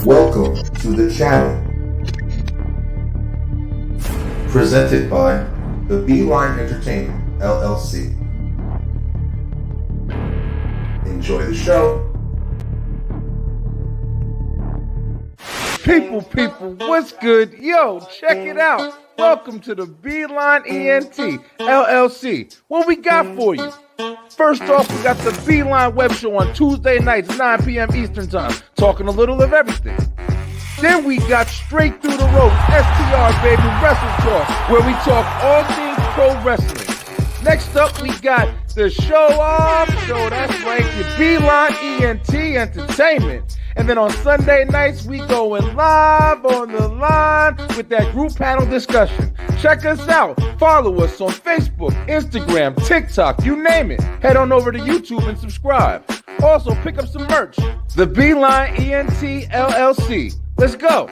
Welcome to the channel. Presented by the Beeline Entertainment, LLC. Enjoy the show. People, what's good? Yo, check it out. Welcome to the Beeline ENT, LLC. What we got for you? First off, we got the Beeline Web Show on Tuesday nights, 9 p.m. Eastern Time, talking a little of everything. Then we got Straight Through the Ropes, STR, baby, Wrestletalk, where we talk all things pro wrestling. Next up, we got the Show Off Show, that's right, the Beeline ENT Entertainment. And then on Sunday nights, we going live on the line with that group panel discussion. Check us out. Follow us on Facebook, Instagram, TikTok, you name it. Head on over to YouTube and subscribe. Also, pick up some merch. The Beeline ENT LLC. Let's go.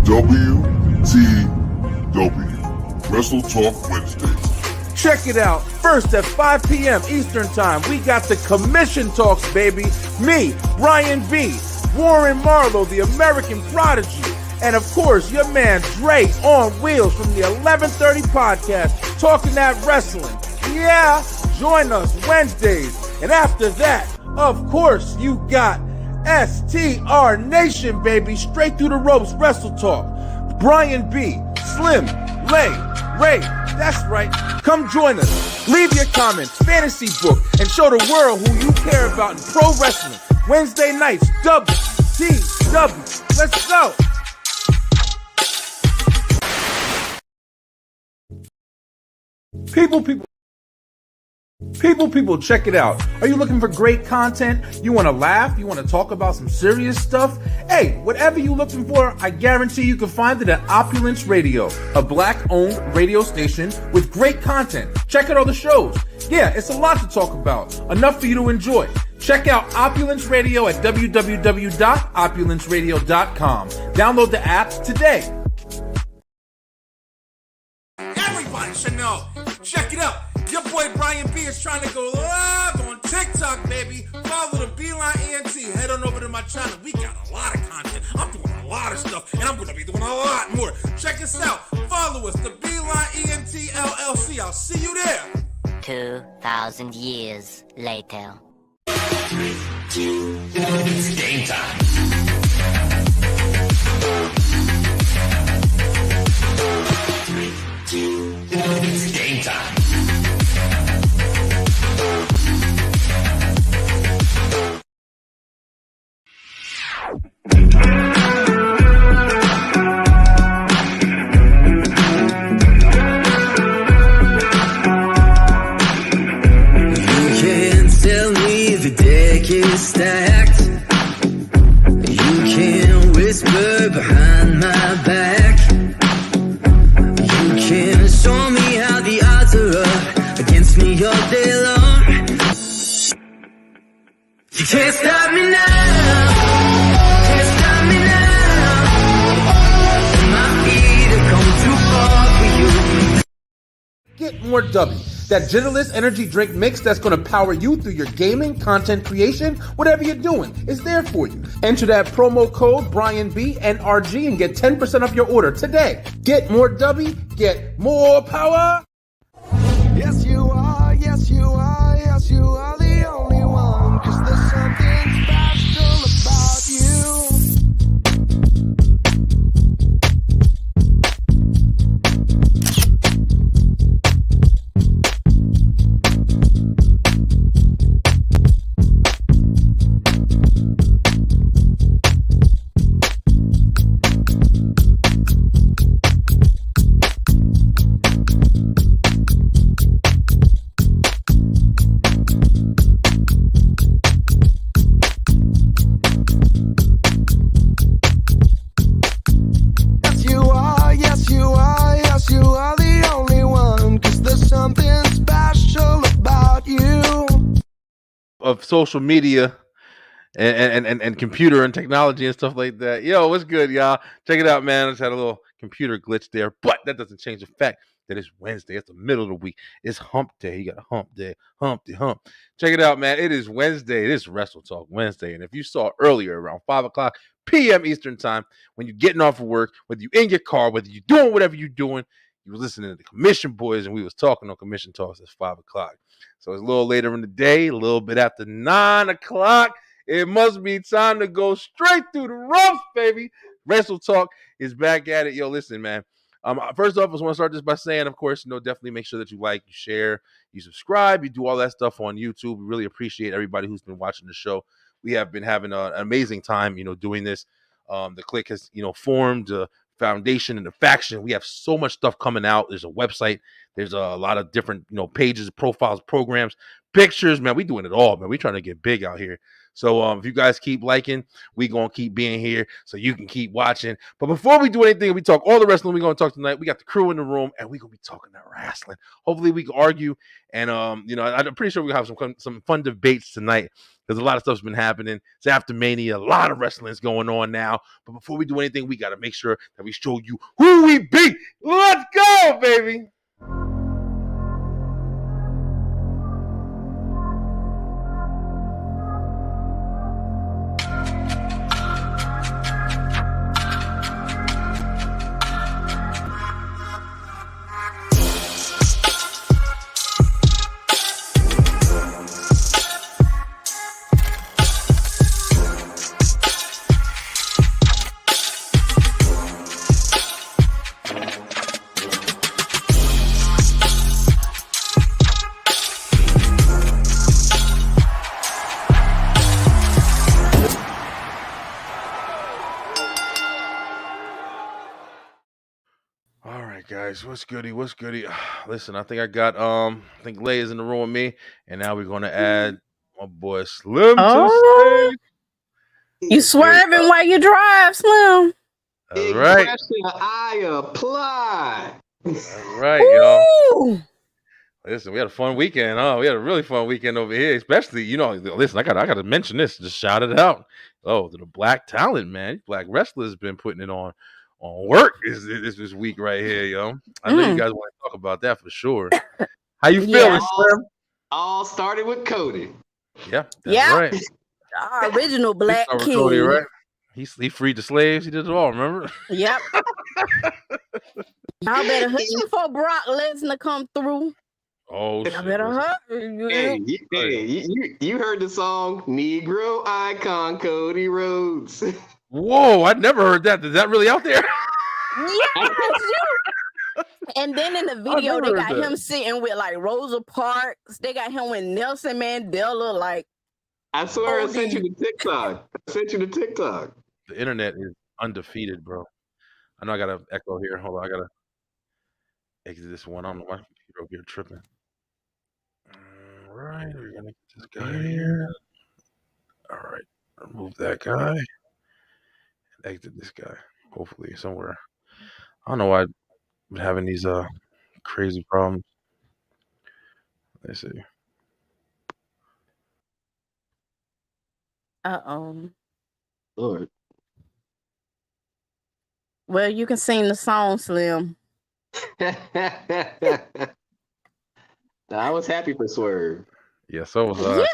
WTW Wrestletalk Wednesdays. Check it out. First at 5 p.m. Eastern Time, we got the Commission Talks, baby. Me, Brian B., Warren Marlowe, the American Prodigy, and of course, your man Dre on Wheels from the 1130 podcast, talking that wrestling. Yeah, join us Wednesdays. And after that, of course, you got STR Nation, baby. Straight Through the Ropes Wrestle Talk. Brian B., Slim, Lay, Ray, that's right. Come join us. Leave your comments, fantasy book, and show the world who you care about in pro wrestling. Wednesday nights, WTW. Let's go. People, check it out. Are you looking for great content? You want to laugh? You want to talk about some serious stuff? Hey, whatever you're looking for, I guarantee you can find it at Opulence Radio, a black-owned radio station with great content. Check out all the shows. Yeah, it's a lot to talk about. Enough for you to enjoy. Check out Opulence Radio at www.opulenceradio.com. Download the app today. Everybody should know. Check it out. Your boy Brian B is trying to go live on TikTok, baby. Follow the Beeline ENT. Head on over to my channel. We got a lot of content. I'm doing a lot of stuff, and I'm going to be doing a lot more. Check us out. Follow us, the Beeline ENT LLC. I'll see you there. 2,000 years later. It's game time. It's game time. Stacked. You can whisper behind my back. You can show me how the odds are up against me all day long. You can't stop me now. Can't stop me now. My feet have come too far for you. Get more W. That Gentlest energy drink mix that's going to power you through your gaming, content creation, whatever you're doing, is there for you. Enter that promo code BrianB NRG and get 10% off your order today. Get more W, get more power. Yes, you are, yes, you are, yes, you are the only one. 'Cause there's something special about you. Of social media and computer and technology and stuff like that. Yo, what's good, y'all? Check it out, man. I just had a little computer glitch there, but that doesn't change the fact that it's Wednesday. It's the middle of the week. It's hump day. You got a hump day. Hump. Check it out, man. It is Wednesday. It is Wrestle Talk Wednesday. And if you saw earlier around 5 o'clock p.m. Eastern time, when you're getting off of work, whether you're in your car, whether you're doing whatever you're doing, you were listening to the Commission Boys, and we was talking on Commission Talks at 5 o'clock. So it's a little later in the day, a little bit after 9 o'clock. It must be time to go straight through the rough, baby. Wrestle Talk is back at it. Yo, listen, man. First off, I just want to start this by saying, of course, definitely make sure that you like, you share, you subscribe, you do all that stuff on YouTube. We really appreciate everybody who's been watching the show. We have been having an amazing time, doing this. The clique has, formed a foundation and a faction. We have so much stuff coming out. There's a website. There's a lot of different, pages, profiles, programs, pictures, man. We doing it all, man. We trying to get big out here. So if you guys keep liking, we going to keep being here so you can keep watching. But before we do anything, we talk all the wrestling we're going to talk tonight. We got the crew in the room, and we're going to be talking that wrestling. Hopefully we can argue. And, I'm pretty sure we'll have some fun debates tonight because a lot of stuff's been happening. It's after Mania. A lot of wrestling's going on now. But before we do anything, we got to make sure that we show you who we beat. Let's go, baby. Guys, what's goody? Listen, I think I think Lay is in the room with me, and now we're gonna add my boy Slim to the stage. You swerving while you drive, Slim. All right. I apply. All right, y'all. Listen, we had a fun weekend. Oh, we had a really fun weekend over here. Especially, listen, I gotta mention this. Just shout it out. Oh, the black talent, man. Black wrestlers been putting it on work this week right here, yo. I know you guys want to talk about that for sure. How you feeling, Slim? All started with Cody. Yeah, that's right. Our original Black King. Cody, right? He freed the slaves. He did it all, remember? Yep. Y'all better hush before Brock Lesnar come through. Oh, I better hush. Hey, you heard the song Negro Icon Cody Rhodes. Whoa, I'd never heard that. Is that really out there? Yes. And then in the video, they got him sitting with like Rosa Parks. They got him with Nelson Mandela. Like, I swear I sent you the TikTok. The internet is undefeated, bro. I know I got to echo here. Hold on. I got to exit this one. I don't know why computer over here tripping. All right. We're going to get this guy here. All right. Remove that guy. Exit this guy, hopefully somewhere. I don't know why I've been having these crazy problems. Let's see. Lord. Well, you can sing the song, Slim. I was happy for Swerve. Yeah, so was I. Yeah.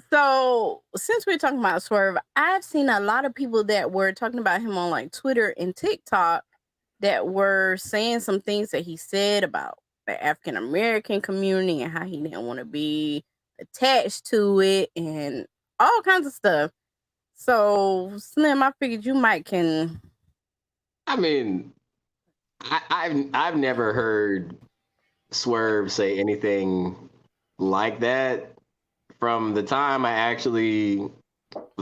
So since we're talking about Swerve, I've seen a lot of people that were talking about him on like Twitter and TikTok that were saying some things that he said about the African American community and how he didn't want to be attached to it and all kinds of stuff. So Slim, I figured you might can. I mean, I've never heard Swerve say anything like that. From the time the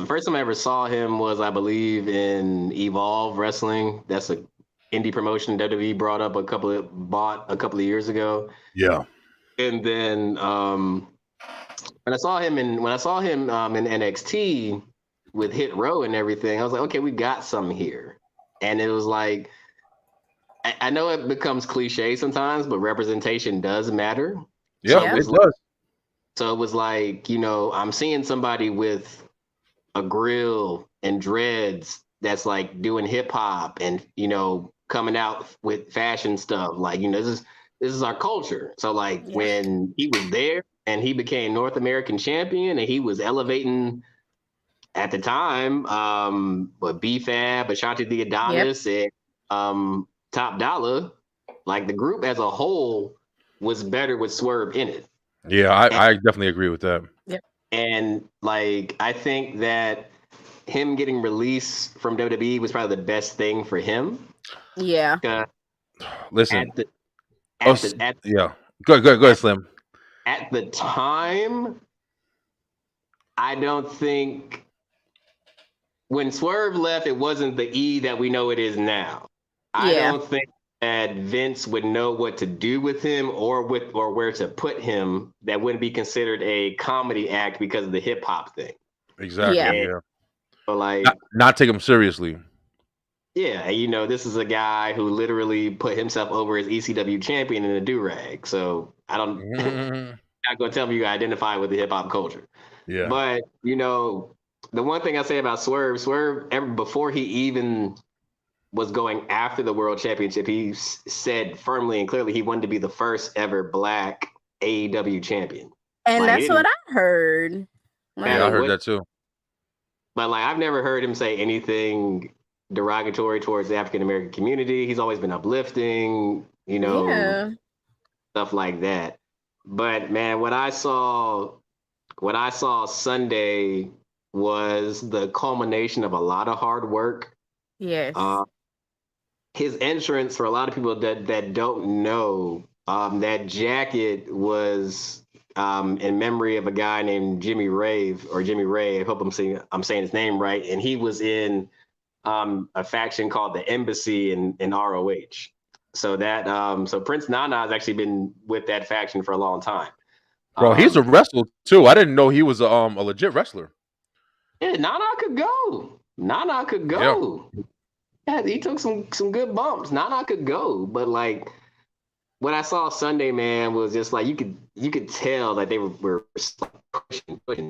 first time I ever saw him was, I believe, in Evolve Wrestling. That's an indie promotion WWE bought a couple of years ago. Yeah. And then when I saw him in NXT with Hit Row and everything, I was like, okay, we got something here. And it was like, I know it becomes cliche sometimes, but representation does matter. Yeah, it does. So it was like, I'm seeing somebody with a grill and dreads that's like doing hip hop and, coming out with fashion stuff. Like, this this is our culture. So like Yeah. when he was there and he became North American champion and he was elevating at the time, with B-Fab, Ashanti the Adonis, and Top Dollar, like the group as a whole was better with Swerve in it. Yeah, I definitely agree with that. And like I think that him getting released from WWE was probably the best thing for him. Yeah. Listen, At yeah, go ahead, Slim. At the time, I don't think when Swerve left, it wasn't the E that we know it is now. I don't think that Vince would know what to do with him or where to put him that wouldn't be considered a comedy act because of the hip hop thing. Exactly. Yeah. So like not take him seriously. Yeah, you know, this is a guy who literally put himself over as ECW champion in a do-rag. So I don't not gonna tell me you identify with the hip hop culture. Yeah. But you know, the one thing I say about Swerve, before he even was going after the world championship, he said firmly and clearly he wanted to be the first ever black AEW champion. And that's what I heard. Yeah, I heard that too. But like I've never heard him say anything derogatory towards the African American community. He's always been uplifting, you know, stuff like that. But man, what I saw Sunday was the culmination of a lot of hard work. Yes. His entrance, for a lot of people that don't know, that jacket was in memory of a guy named Jimmy Ray. I hope I'm saying his name right. And he was in a faction called the Embassy in ROH. So that so Prince Nana has actually been with that faction for a long time. Bro, he's a wrestler too. I didn't know he was a legit wrestler. Yeah, Nana could go. Yeah, he took some good bumps. Nana could go, but like what I saw Sunday, man, was just like you could tell that they were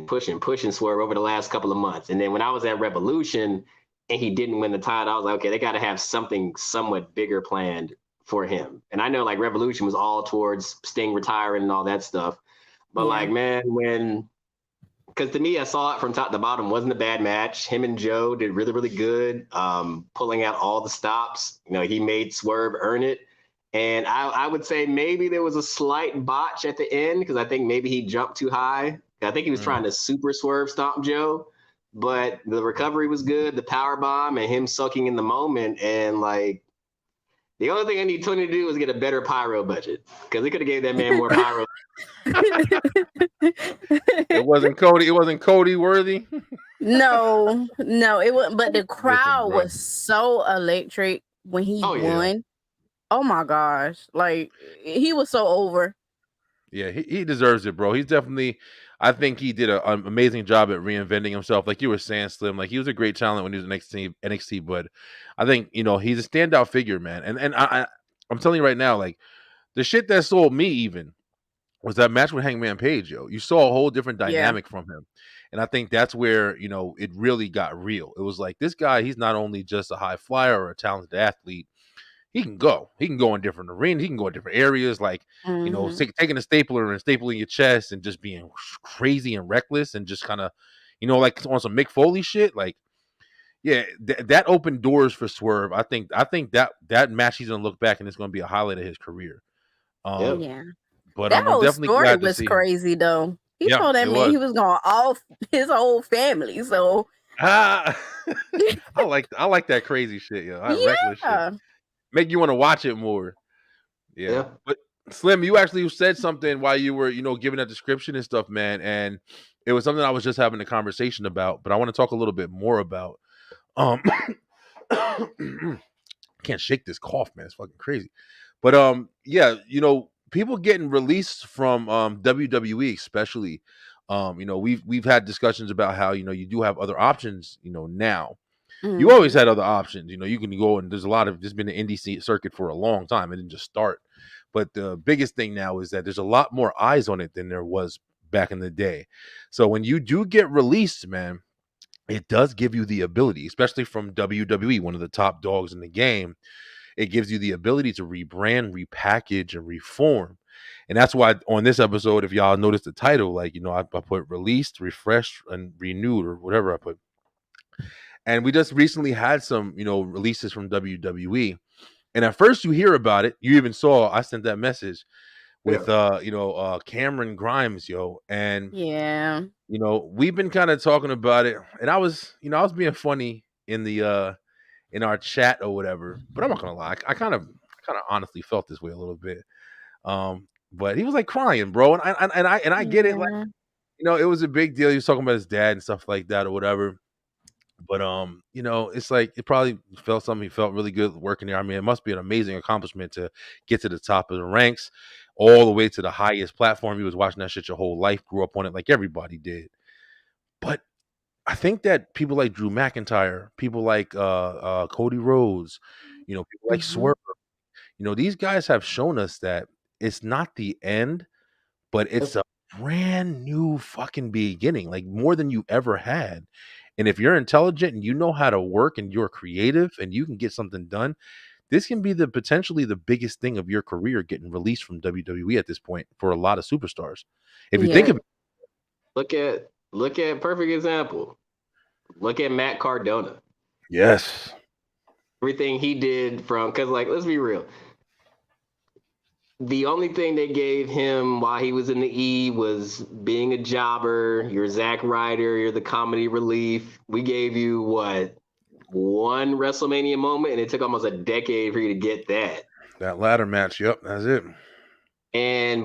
pushing Swerve over the last couple of months. And then when I was at Revolution and he didn't win the title, I was like, okay, they got to have something somewhat bigger planned for him. And I know like Revolution was all towards Sting retiring and all that stuff. But like, man, because to me, I saw it from top to bottom. Wasn't a bad match. Him and Joe did really, really good, pulling out all the stops. You know, he made Swerve earn it. And I would say maybe there was a slight botch at the end because I think maybe he jumped too high. I think he was trying to super Swerve stomp Joe, but the recovery was good. The power bomb and him sucking in the moment. And like, the only thing I need Tony to do is get a better pyro budget because he could have gave that man more pyro. It wasn't Cody worthy. No, it wasn't. But the crowd was so electric when he won. Yeah. Oh my gosh. Like he was so over. Yeah, he deserves it, bro. He's definitely, I think he did an amazing job at reinventing himself. Like you were saying, Slim, like he was a great talent when he was in NXT, but I think, you know, he's a standout figure, man. And I'm telling you right now, like the shit that sold me even was that match with Hangman Page, yo. You saw a whole different dynamic from him. And I think that's where, you know, it really got real. It was like, this guy, he's not only just a high flyer or a talented athlete, he can go in different arenas. He can go in different areas, like, you know, taking a stapler and stapling your chest and just being crazy and reckless and just kind of, you know, like on some Mick Foley shit. Like, yeah, that opened doors for Swerve. I think that match he's gonna look back and it's gonna be a highlight of his career. Yeah, but that I'm whole definitely story glad was to see crazy though. He told that man he was going off his whole family. So I like that crazy shit, yo. Reckless shit. Make you want to watch it more. Yeah. But Slim, you actually said something while you were, you know, giving that description and stuff, man. And it was something I was just having a conversation about, but I want to talk a little bit more about. Can't shake this cough, man. It's fucking crazy. But yeah, you know, people getting released from WWE, especially, you know, we've had discussions about how, you know, you do have other options, you know, now. You always had other options. You know, you can go and there's been an indie circuit for a long time. It didn't just start. But the biggest thing now is that there's a lot more eyes on it than there was back in the day. So when you do get released, man, it does give you the ability, especially from WWE, one of the top dogs in the game. it gives you the ability to rebrand, repackage, and reform. And that's why on this episode, if y'all notice the title, like, I put released, refreshed, and renewed, or whatever I put. And we just recently had some, releases from WWE. And at first you hear about it. You even saw I sent that message with Cameron Grimes, and Yeah. we've been kind of talking about it, and I was being funny in the in our chat or whatever, but I'm not gonna lie, I kind of honestly felt this way a little bit. But he was like crying, bro, and I get it, like, it was a big deal. He was talking about his dad and stuff like that or whatever. But it's like it probably felt something. He felt really good working there. I mean, it must be an amazing accomplishment to get to the top of the ranks, all the way to the highest platform. He was watching that shit your whole life, grew up on it like everybody did. But I think that people like Drew McIntyre, people like Cody Rhodes, people like Swerve, these guys have shown us that it's not the end, but it's a brand new fucking beginning, like more than you ever had. And if you're intelligent and you know how to work and you're creative and you can get something done, this can be potentially the biggest thing of your career, getting released from WWE at this point for a lot of superstars. If you think of it, look at perfect example. Look at Matt Cardona. Yes. Everything he did because, like, let's be real. The only thing they gave him while he was in the E was being a jobber. You're Zack Ryder. You're the comedy relief. We gave you, what, one WrestleMania moment, and it took almost a decade for you to get that. That ladder match, yep, that's it.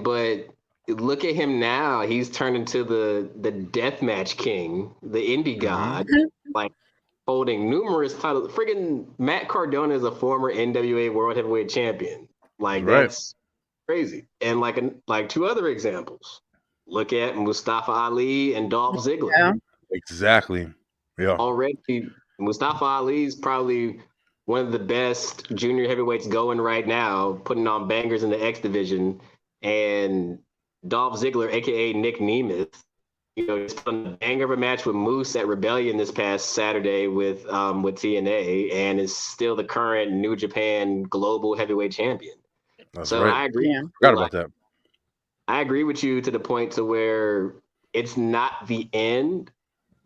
But look at him now. He's turned into the deathmatch king, the indie god, like holding numerous titles. Friggin' Matt Cardona is a former NWA World Heavyweight Champion. Like, that's crazy. And like two other examples. Look at Mustafa Ali and Dolph Ziggler. Yeah. Exactly. Yeah. Already, Mustafa Ali's probably one of the best junior heavyweights going right now, putting on bangers in the X division. And Dolph Ziggler, aka Nick Nemeth, just put on a banger of a match with Moose at Rebellion this past Saturday with TNA, and is still the current New Japan Global Heavyweight Champion. That's so right. I agree. Yeah. Forgot about that. I agree with you to the point to where it's not the end,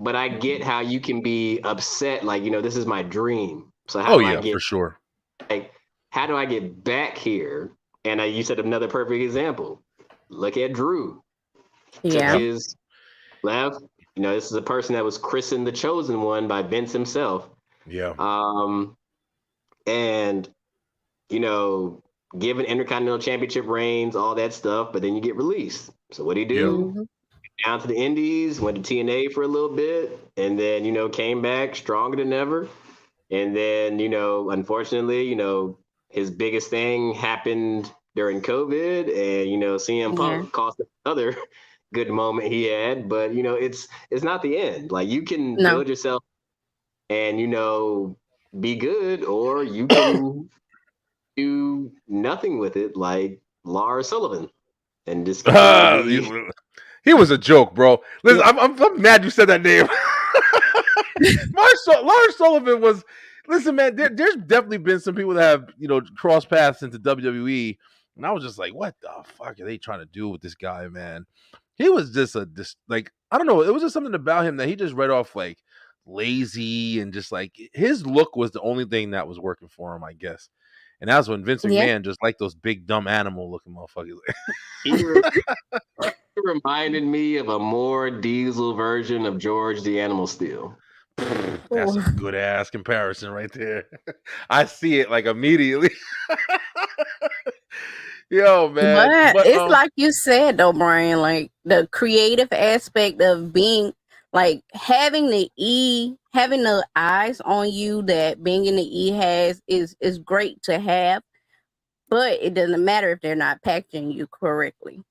but I get how you can be upset. Like, this is my dream. So how do I get, for sure. Like, how do I get back here? And you said another perfect example. Look at Drew. Yeah. Took his left. This is a person that was christened the Chosen One by Vince himself. Yeah. And given Intercontinental Championship reigns, all that stuff, but then you get released. So what do you do? Yeah. Down to the Indies, went to TNA for a little bit, and then, came back stronger than ever. And then, unfortunately, his biggest thing happened during COVID, and, CM Punk cost another good moment he had. But, it's not the end. Like, you can build yourself and, be good, or you can do nothing with it, like Lars Sullivan, and just he was a joke, bro. Listen, I'm mad you said that name. Lars Sullivan was. Listen, man, there's definitely been some people that have crossed paths into WWE, and I was just like, what the fuck are they trying to do with this guy, man? He was just like, I don't know. It was just something about him that he just read off like lazy, and just like his look was the only thing that was working for him, I guess. And that's when Vince McMahon just like those big dumb animal looking motherfuckers. He reminded me of a more diesel version of George the Animal Steel. That's a good ass comparison right there. I see it like immediately. Yo, man. But it's like you said though, Brian, like the creative aspect of being like having the eyes on you that being in the E has is great to have, but it doesn't matter if they're not packaging you correctly.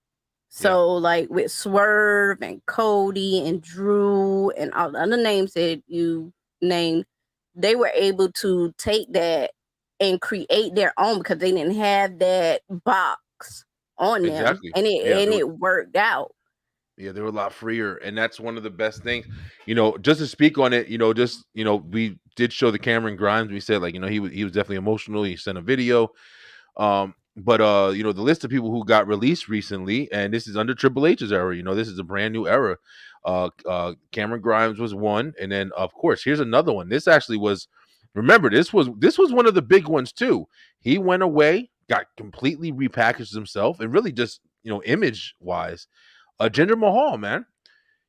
So like with Swerve and Cody and Drew and all the other names that you named, they were able to take that and create their own because they didn't have that box on them, and it worked out. Yeah, they were a lot freer, and that's one of the best things. Just to speak on it, we did show the Cameron Grimes. We said, like, he was definitely emotional. He sent a video. But the list of people who got released recently, and this is under Triple H's era. This is a brand new era. Cameron Grimes was one, and then of course here's another one. This actually was. Remember, this was one of the big ones too. He went away, got completely repackaged himself, and really just image wise, Jinder Mahal, man.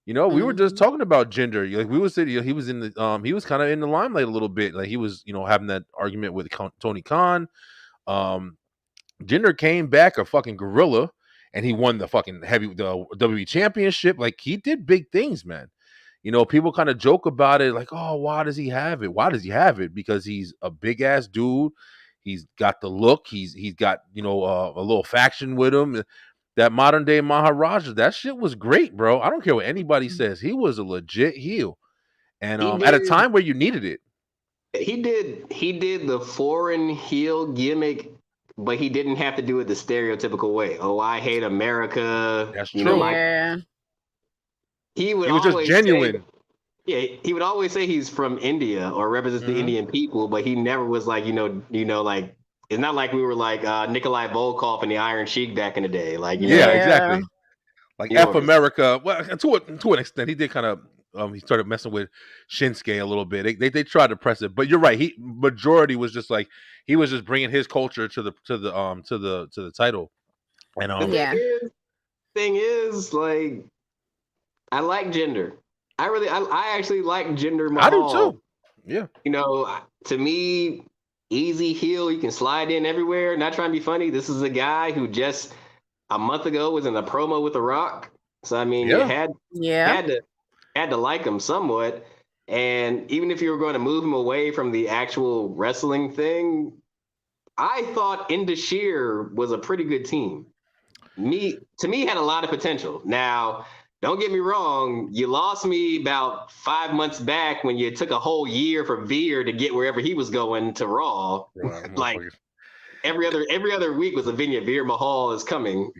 We were just talking about Jinder. Like we was saying, he was in the he was kind of in the limelight a little bit. Like he was having that argument with Tony Khan. Jinder came back a fucking gorilla, and he won the fucking the WWE championship. Like he did big things, man. People kind of joke about it, like, oh, why does he have it? Why does he have it? Because he's a big ass dude. He's got the look. He's got a little faction with him. That modern day Maharaja, that shit was great, bro. I don't care what anybody says. He was a legit heel, and He at a did. time where you needed it. He did the foreign heel gimmick, but he didn't have to do it the stereotypical way. Oh, I hate America. That's You know, true. Yeah. he would He was just always genuine. say, he would always say he's from India or represents the Indian people, but he never was like, like it's not like we were like Nikolai Volkov and the Iron Sheik back in the day. Like, Yeah, exactly. Like F Yours. America. Well, to an extent, he did kind of. He started messing with Shinsuke a little bit. They tried to press it, but you're right. He majority was just like he was just bringing his culture to the title. And The thing is, like, I like Jinder. I actually like Jinder Mahal. I do too. Yeah. To me, easy heel. You can slide in everywhere. Not trying to be funny. This is a guy who just a month ago was in a promo with The Rock. So I mean, you had to like him somewhat. And even if you were going to move him away from the actual wrestling thing, I thought Indashir was a pretty good team. To me, had a lot of potential. Now, don't get me wrong, you lost me about 5 months back when you took a whole year for Veer to get wherever he was going to Raw. Like every other week was a Vinya Veer Mahal is coming.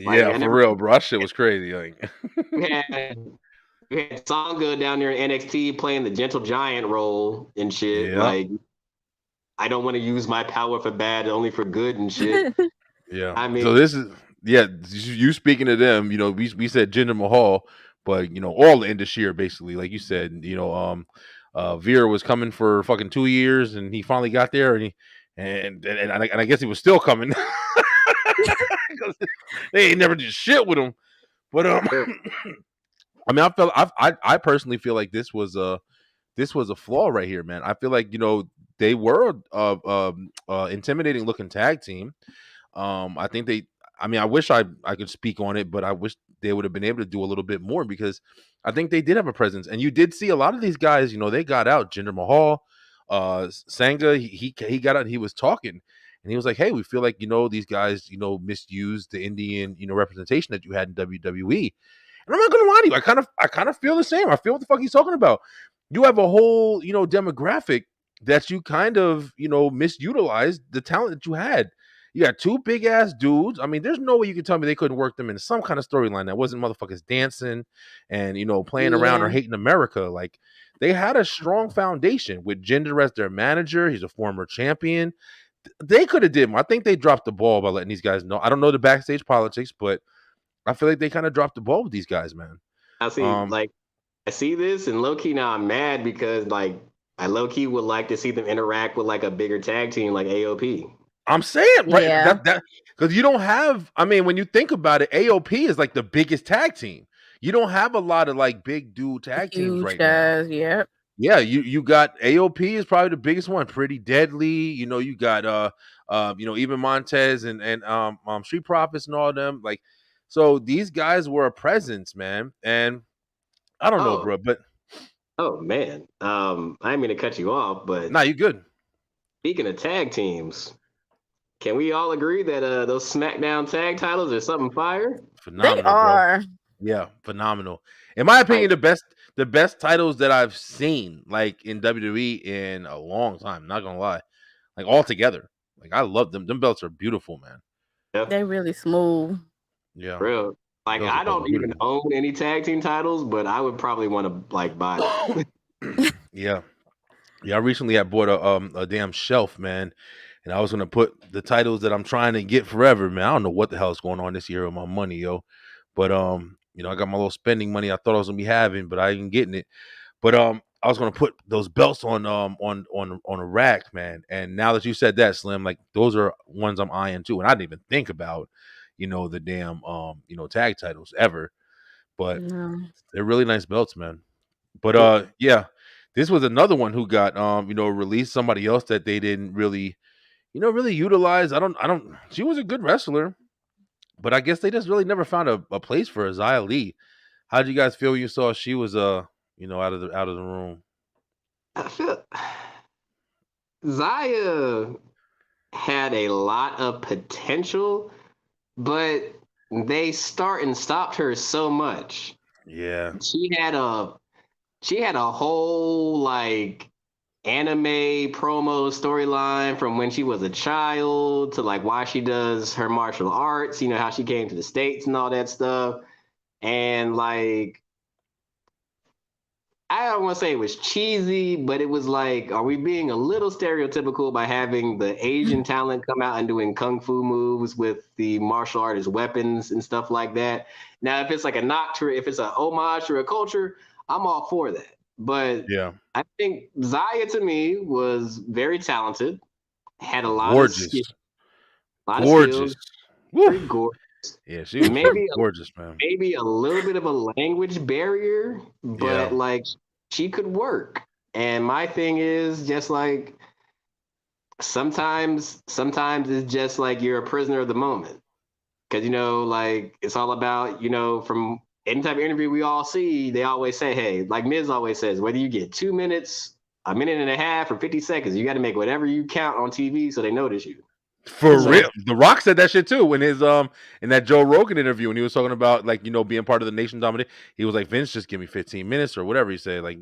For real, bro. That shit was crazy. Like we had Sangha down there in NXT playing the gentle giant role and shit. Yeah. Like, I don't want to use my power for bad, only for good and shit. Yeah. I mean, so this is you speaking to them, we said Jinder Mahal, but all the Indashir basically, like you said, Veer was coming for fucking 2 years, and he finally got there, and I guess he was still coming. They ain't never did shit with him. But I mean, I personally feel like this was a flaw right here, man. I feel like they were intimidating looking tag team. I think I wish I could speak on it, but I wish they would have been able to do a little bit more, because I think they did have a presence. And you did see a lot of these guys, they got out. Jinder Mahal, Sangha, he got out and he was talking. And he was like, hey, we feel like, these guys, misused the Indian, representation that you had in WWE. And I'm not gonna lie to you, I kind of feel the same. I feel what the fuck he's talking about. You have a whole, demographic that you kind of, misutilized the talent that you had. You got two big ass dudes. I mean, there's no way you can tell me they couldn't work them in some kind of storyline that wasn't motherfuckers dancing and playing around or hating America. Like, they had a strong foundation with Jinder as their manager. He's a former champion. They could have did more. I think they dropped the ball by letting these guys know. I don't know the backstage politics, but I feel like they kind of dropped the ball with these guys, man. I see this, and low key now I'm mad because like I low key would like to see them interact with like a bigger tag team like AOP. I'm saying, right? That because you don't have. I mean, when you think about it, AOP is like the biggest tag team. You don't have a lot of like big dude tag teams right now. Yep. Yeah, you got AOP is probably the biggest one. Pretty Deadly. You got even Montez and Street Profits and all of them. Like, so these guys were a presence, man. And I don't know, bro, but oh man, I didn't mean to cut you off, but nah, you good. Speaking of tag teams, can we all agree that those SmackDown tag titles are something fire? Phenomenal, they are. Bro. Yeah, phenomenal. In my opinion, the best titles that I've seen like in WWE in a long time. Not gonna lie, like all together. Like I love them. Them belts are beautiful, man. They're really smooth. Yeah, real. Like, Those are I don't fucking even beautiful. own any tag team titles, but I would probably want to like buy it. Yeah. Yeah, I recently had bought a damn shelf, man, and I was gonna put the titles that I'm trying to get forever, man. I don't know what the hell is going on this year with my money, yo. But I got my little spending money I thought I was gonna be having, but I ain't getting it. But I was gonna put those belts on a rack, man. And now that you said that, Slim, like those are ones I'm eyeing too. And I didn't even think about, the damn tag titles ever. But No. they're really nice belts, man. But Yep. yeah, this was another one who got released, somebody else that they didn't really, really utilize. I don't she was a good wrestler, but I guess they just really never found a place for her, Xia Li. How did you guys feel when you saw she was out of the room? I feel Zaya had a lot of potential, but they start and stopped her so much. Yeah. She had a whole like anime promo storyline from when she was a child to like why she does her martial arts, how she came to the States and all that stuff. And like I don't want to say it was cheesy, but it was like, are we being a little stereotypical by having the Asian talent come out and doing kung fu moves with the martial artist weapons and stuff like that? Now, if it's like if it's a homage to a culture, I'm all for that. But Yeah. I think Zaya to me was very talented, had a lot of Gorgeous. skill, a lot of Gorgeous. skills, very Woo. gorgeous. Yeah, she was Maybe fucking gorgeous, man. maybe a little bit of a language barrier, but Yeah. like she could work. And my thing is just like sometimes it's just like you're a prisoner of the moment. Cause like it's all about, from any type of interview we all see, they always say, hey, like Miz always says, whether you get 2 minutes, a minute and a half, or 50 seconds, you got to make whatever you count on TV so they notice you. For So real. The Rock said that shit too in his in that Joe Rogan interview when he was talking about like, being part of the Nation Dominate. He was like, Vince, just give me 15 minutes or whatever he said. Like,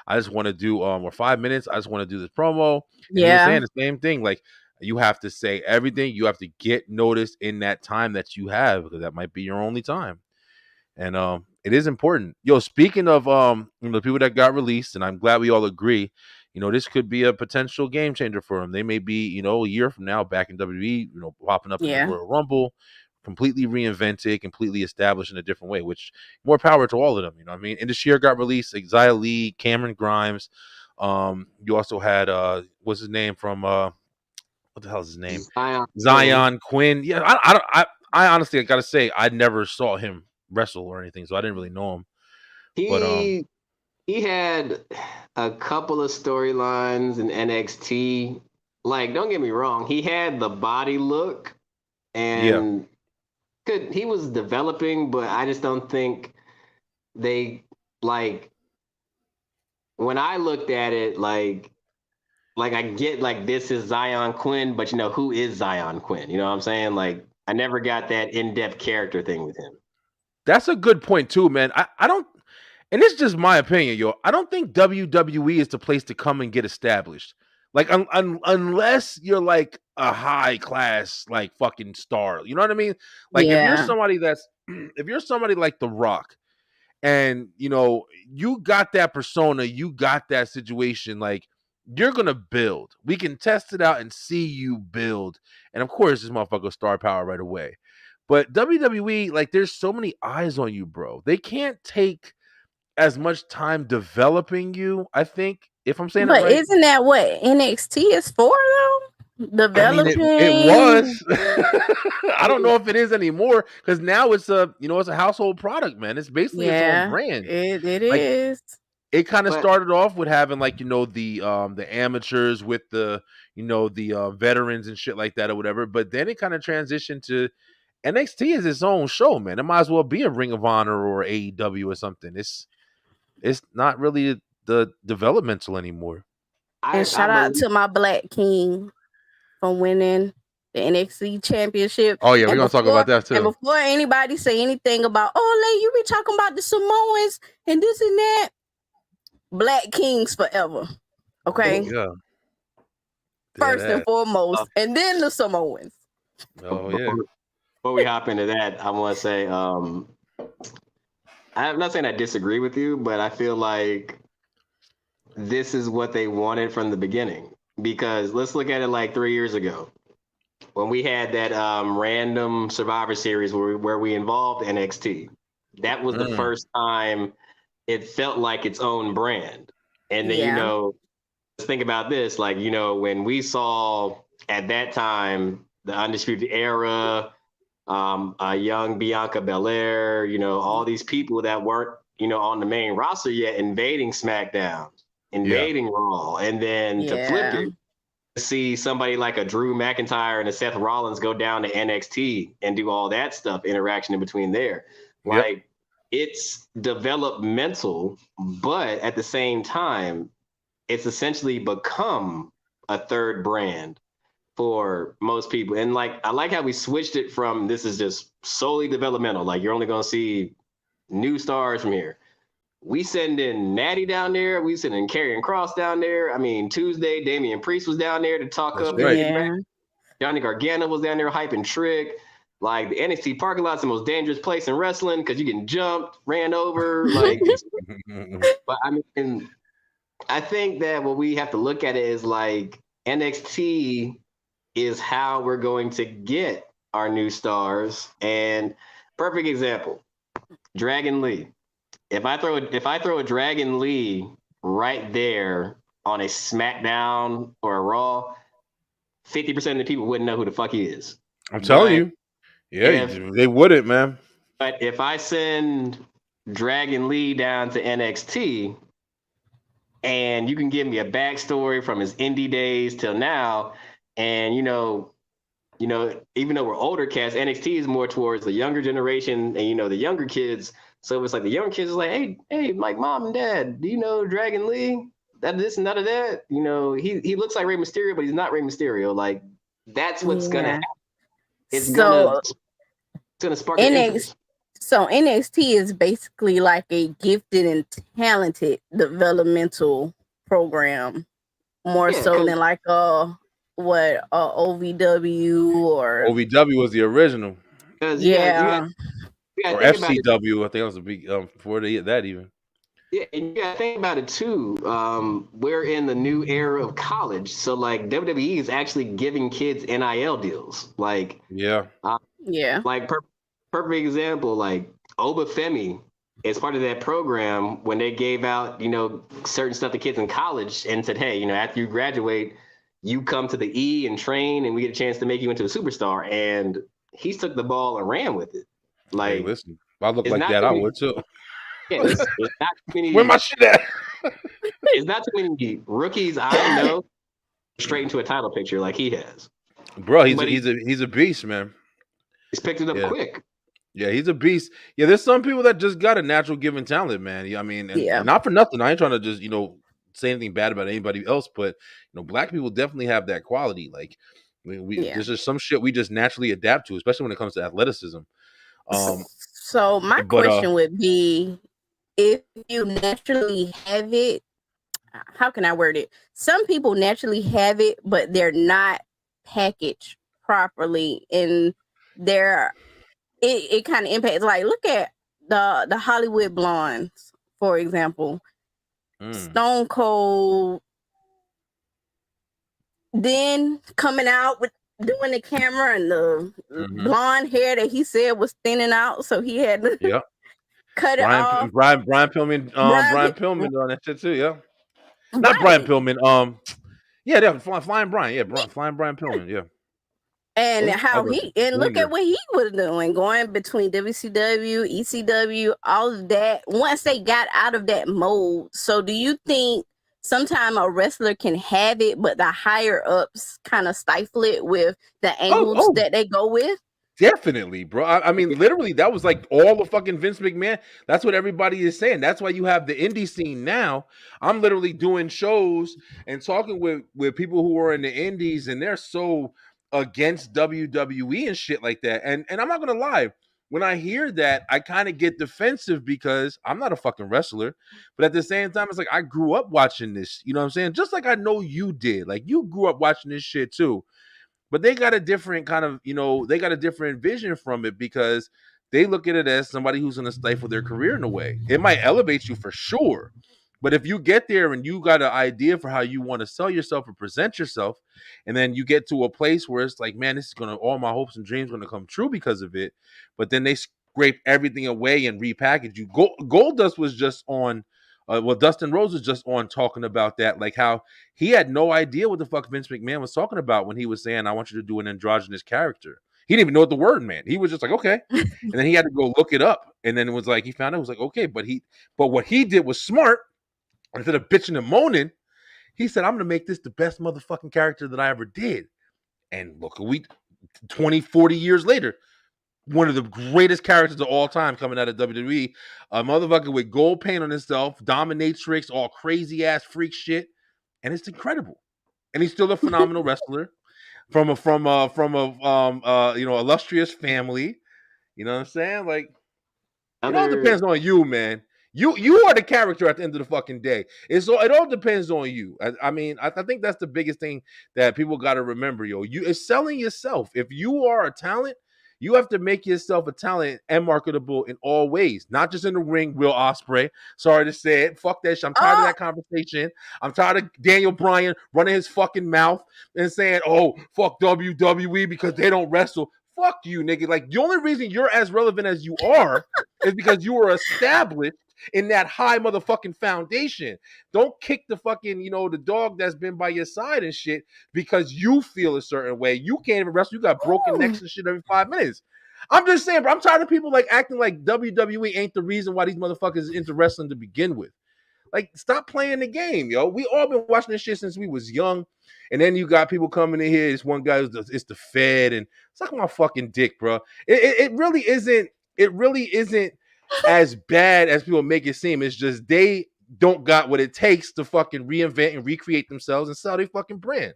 I just want to do or 5 minutes, I just want to do this promo. And he was Yeah. saying the same thing. Like, you have to say everything, you have to get noticed in that time that you have, because that might be your only time. And it is important. Yo, speaking of the people that got released, and I'm glad we all agree, this could be a potential game changer for them. They may be, a year from now back in WWE, popping up in the Yeah. Royal Rumble, completely reinvented, completely established in a different way, which more power to all of them. You know what I mean? And this year got released, like Xia Li, Cameron Grimes. You also had what's his name from what the hell is his name? Zion Quinn. Yeah, I honestly, I gotta say, I never saw him wrestle or anything, so I didn't really know him. But He had a couple of storylines in NXT. Like, don't get me wrong, he had the body look yeah, and he was developing, but I just don't think they like when I looked at it like I get like this is Zion Quinn, but who is Zion Quinn? You know what I'm saying? Like I never got that in-depth character thing with him. that's a good point too, man. I don't, and it's just my opinion, yo. I don't think WWE is the place to come and get established. Like, unless you're like a high class, like fucking star, you know what I mean? Like, if you're Yeah. somebody that's, if you're somebody like The Rock, and you got that persona, you got that situation, like you're gonna build. We can test it out and see you build, and of course this motherfucker star power right away. But WWE, like, there's so many eyes on you, bro. They can't take as much time developing you, I think, if I'm saying it But right. isn't that what NXT is for though? I mean, it Developing. was. I don't know if it is anymore, because now it's a household product, man. It's basically its own Yeah, brand. it Like, is. it kind of But started off with having like the amateurs with the veterans and shit like that or whatever, but then it kind of transitioned to NXT is its own show, man. It might as well be a Ring of Honor or AEW or something. It's not really the developmental anymore. And I shout out believe to my Black King for winning the NXT championship. Oh yeah, we're And gonna talk before about that too. anybody say anything about, oh, Lay, you be talking about the Samoans and this and that. Black Kings forever. Okay. Yeah. First and foremost, and then the Samoans. Oh yeah. before we hop into that, I want to say I'm not saying I disagree with you, but I feel like this is what they wanted from the beginning. Because let's look at it like 3 years ago when we had that random Survivor Series where we involved NXT. That was the first time it felt like its own brand. And then, Yeah. let's think about this. Like, when we saw at that time the Undisputed Era, a young Bianca Belair, all these people that weren't, on the main roster yet invading SmackDown, invading Raw, and then to flip Yeah. it, see somebody like a Drew McIntyre and a Seth Rollins go down to NXT and do all that stuff, interaction in between there. Like, it's developmental, but at the same time, it's essentially become a third brand for most people. And like, I like how we switched it from this is just solely developmental. Like, you're only going to see new stars from here. We send in Natty down there. We send in Karrion Kross down there. I mean, Tuesday, Damian Priest was down there to talk That's up. right. Yeah. Johnny Gargano was down there hyping Trick. Like, the NXT parking lot's the most dangerous place in wrestling because you get jumped, ran over. Like, but I mean, I think that what we have to look at it is like NXT is how we're going to get our new stars. And perfect example, Dragon Lee. If I throw a Dragon Lee right there on a SmackDown or a Raw, 50% of the people wouldn't know who the fuck he is. I'm telling you. Yeah, they wouldn't, man. But if I send Dragon Lee down to NXT and you can give me a backstory from his indie days till now, and even though we're older cats, NXT is more towards the younger generation and the younger kids. So it's like the younger kids is like, hey, like mom and dad, do you know Dragon Lee? That this and none of that. He looks like Rey Mysterio, but he's not Rey Mysterio. Like, that's what's gonna happen. It's gonna spark an interest. So NXT is basically like a gifted and talented developmental program, more so than like OVW or OVW was the original. Yeah. Or FCW, I think that was a big before that even. Yeah, and you gotta think about it too. We're in the new era of college, so like WWE is actually giving kids NIL deals. Like, like perfect example, like Obafemi is part of that program when they gave out certain stuff to kids in college and said, hey, after you graduate, you come to the E and train, and we get a chance to make you into a superstar. And he took the ball and ran with it. Like, hey, listen, if I look like that, I would too. Yeah, it's not too many. Where my shit at? It's not too many rookies I know straight into a title picture like he has. Bro, he's a beast, man. He's picked it up quick. Yeah, he's a beast. Yeah, there's some people that just got a natural given talent, man. I mean, and not for nothing. I ain't trying to just say anything bad about anybody else, but black people definitely have that quality. Like, there's just some shit we just naturally adapt to, especially when it comes to athleticism. So my question would be, if you naturally have it, how can I word it? Some people naturally have it, but they're not packaged properly, and it kind of impacts. Like, look at the Hollywood blondes, for example. Stone Cold, then coming out with doing the camera and the blonde hair that he said was thinning out, so he had to cut it off. Brian Pillman, Brian Pillman on that shit too. Yeah, not Brian Pillman. Yeah, they're Flying Brian. Yeah, Flying Brian Pillman. Yeah. And look at what he was doing, going between WCW, ECW, all of that. Once they got out of that mold, so do you think sometime a wrestler can have it, but the higher ups kind of stifle it with the angles that they go with? Definitely, bro. I mean, literally, that was like all the fucking Vince McMahon. That's what everybody is saying. That's why you have the indie scene now. I'm literally doing shows and talking with people who are in the indies, and they're so against WWE and shit like that. And I'm not gonna lie, when I hear that, I kind of get defensive because I'm not a fucking wrestler. But at the same time, it's like I grew up watching this. You know what I'm saying? Just like I know you did. Like, you grew up watching this shit too. But they got a different kind of, they got a different vision from it because they look at it as somebody who's going to stifle their career in a way. It might elevate you for sure, but if you get there and you got an idea for how you want to sell yourself or present yourself, and then you get to a place where it's like, man, this is gonna, all my hopes and dreams gonna come true because of it, but then they scrape everything away and repackage you. Goldust was just on. Dustin Rose was just on talking about that, like how he had no idea what the fuck Vince McMahon was talking about when he was saying, "I want you to do an androgynous character." He didn't even know what the word meant. He was just like, "Okay," and then he had to go look it up, and then it was like he found out. It was like, "Okay," but what he did was smart. Instead of bitching and moaning, he said, "I'm going to make this the best motherfucking character that I ever did." And look, 20, 40 years later, one of the greatest characters of all time coming out of WWE, a motherfucker with gold paint on himself, dominatrix, all crazy ass freak shit, and it's incredible. And he's still a phenomenal wrestler from a illustrious family. You know what I'm saying? Like, it all depends on you, man. You are the character at the end of the fucking day. It all depends on you. I mean, I think that's the biggest thing that people got to remember, yo. It's selling yourself. If you are a talent, you have to make yourself a talent and marketable in all ways, not just in the ring. Will Ospreay, sorry to say it, fuck that shit. I'm tired of that conversation. I'm tired of Daniel Bryan running his fucking mouth and saying, "Oh, fuck WWE because they don't wrestle." Fuck you, nigga. Like, the only reason you're as relevant as you are is because you were established in that high motherfucking foundation. Don't kick the fucking, the dog that's been by your side and shit because you feel a certain way. You can't even wrestle. You got broken necks and shit every 5 minutes. I'm just saying, bro, I'm tired of people like acting like WWE ain't the reason why these motherfuckers is into wrestling to begin with. Like, stop playing the game, yo. We all been watching this shit since we was young. And then you got people coming in here. This one guy it's the Fed, and suck my fucking dick, bro. It really isn't. It really isn't as bad as people make it seem. It's just they don't got what it takes to fucking reinvent and recreate themselves and sell their fucking brand.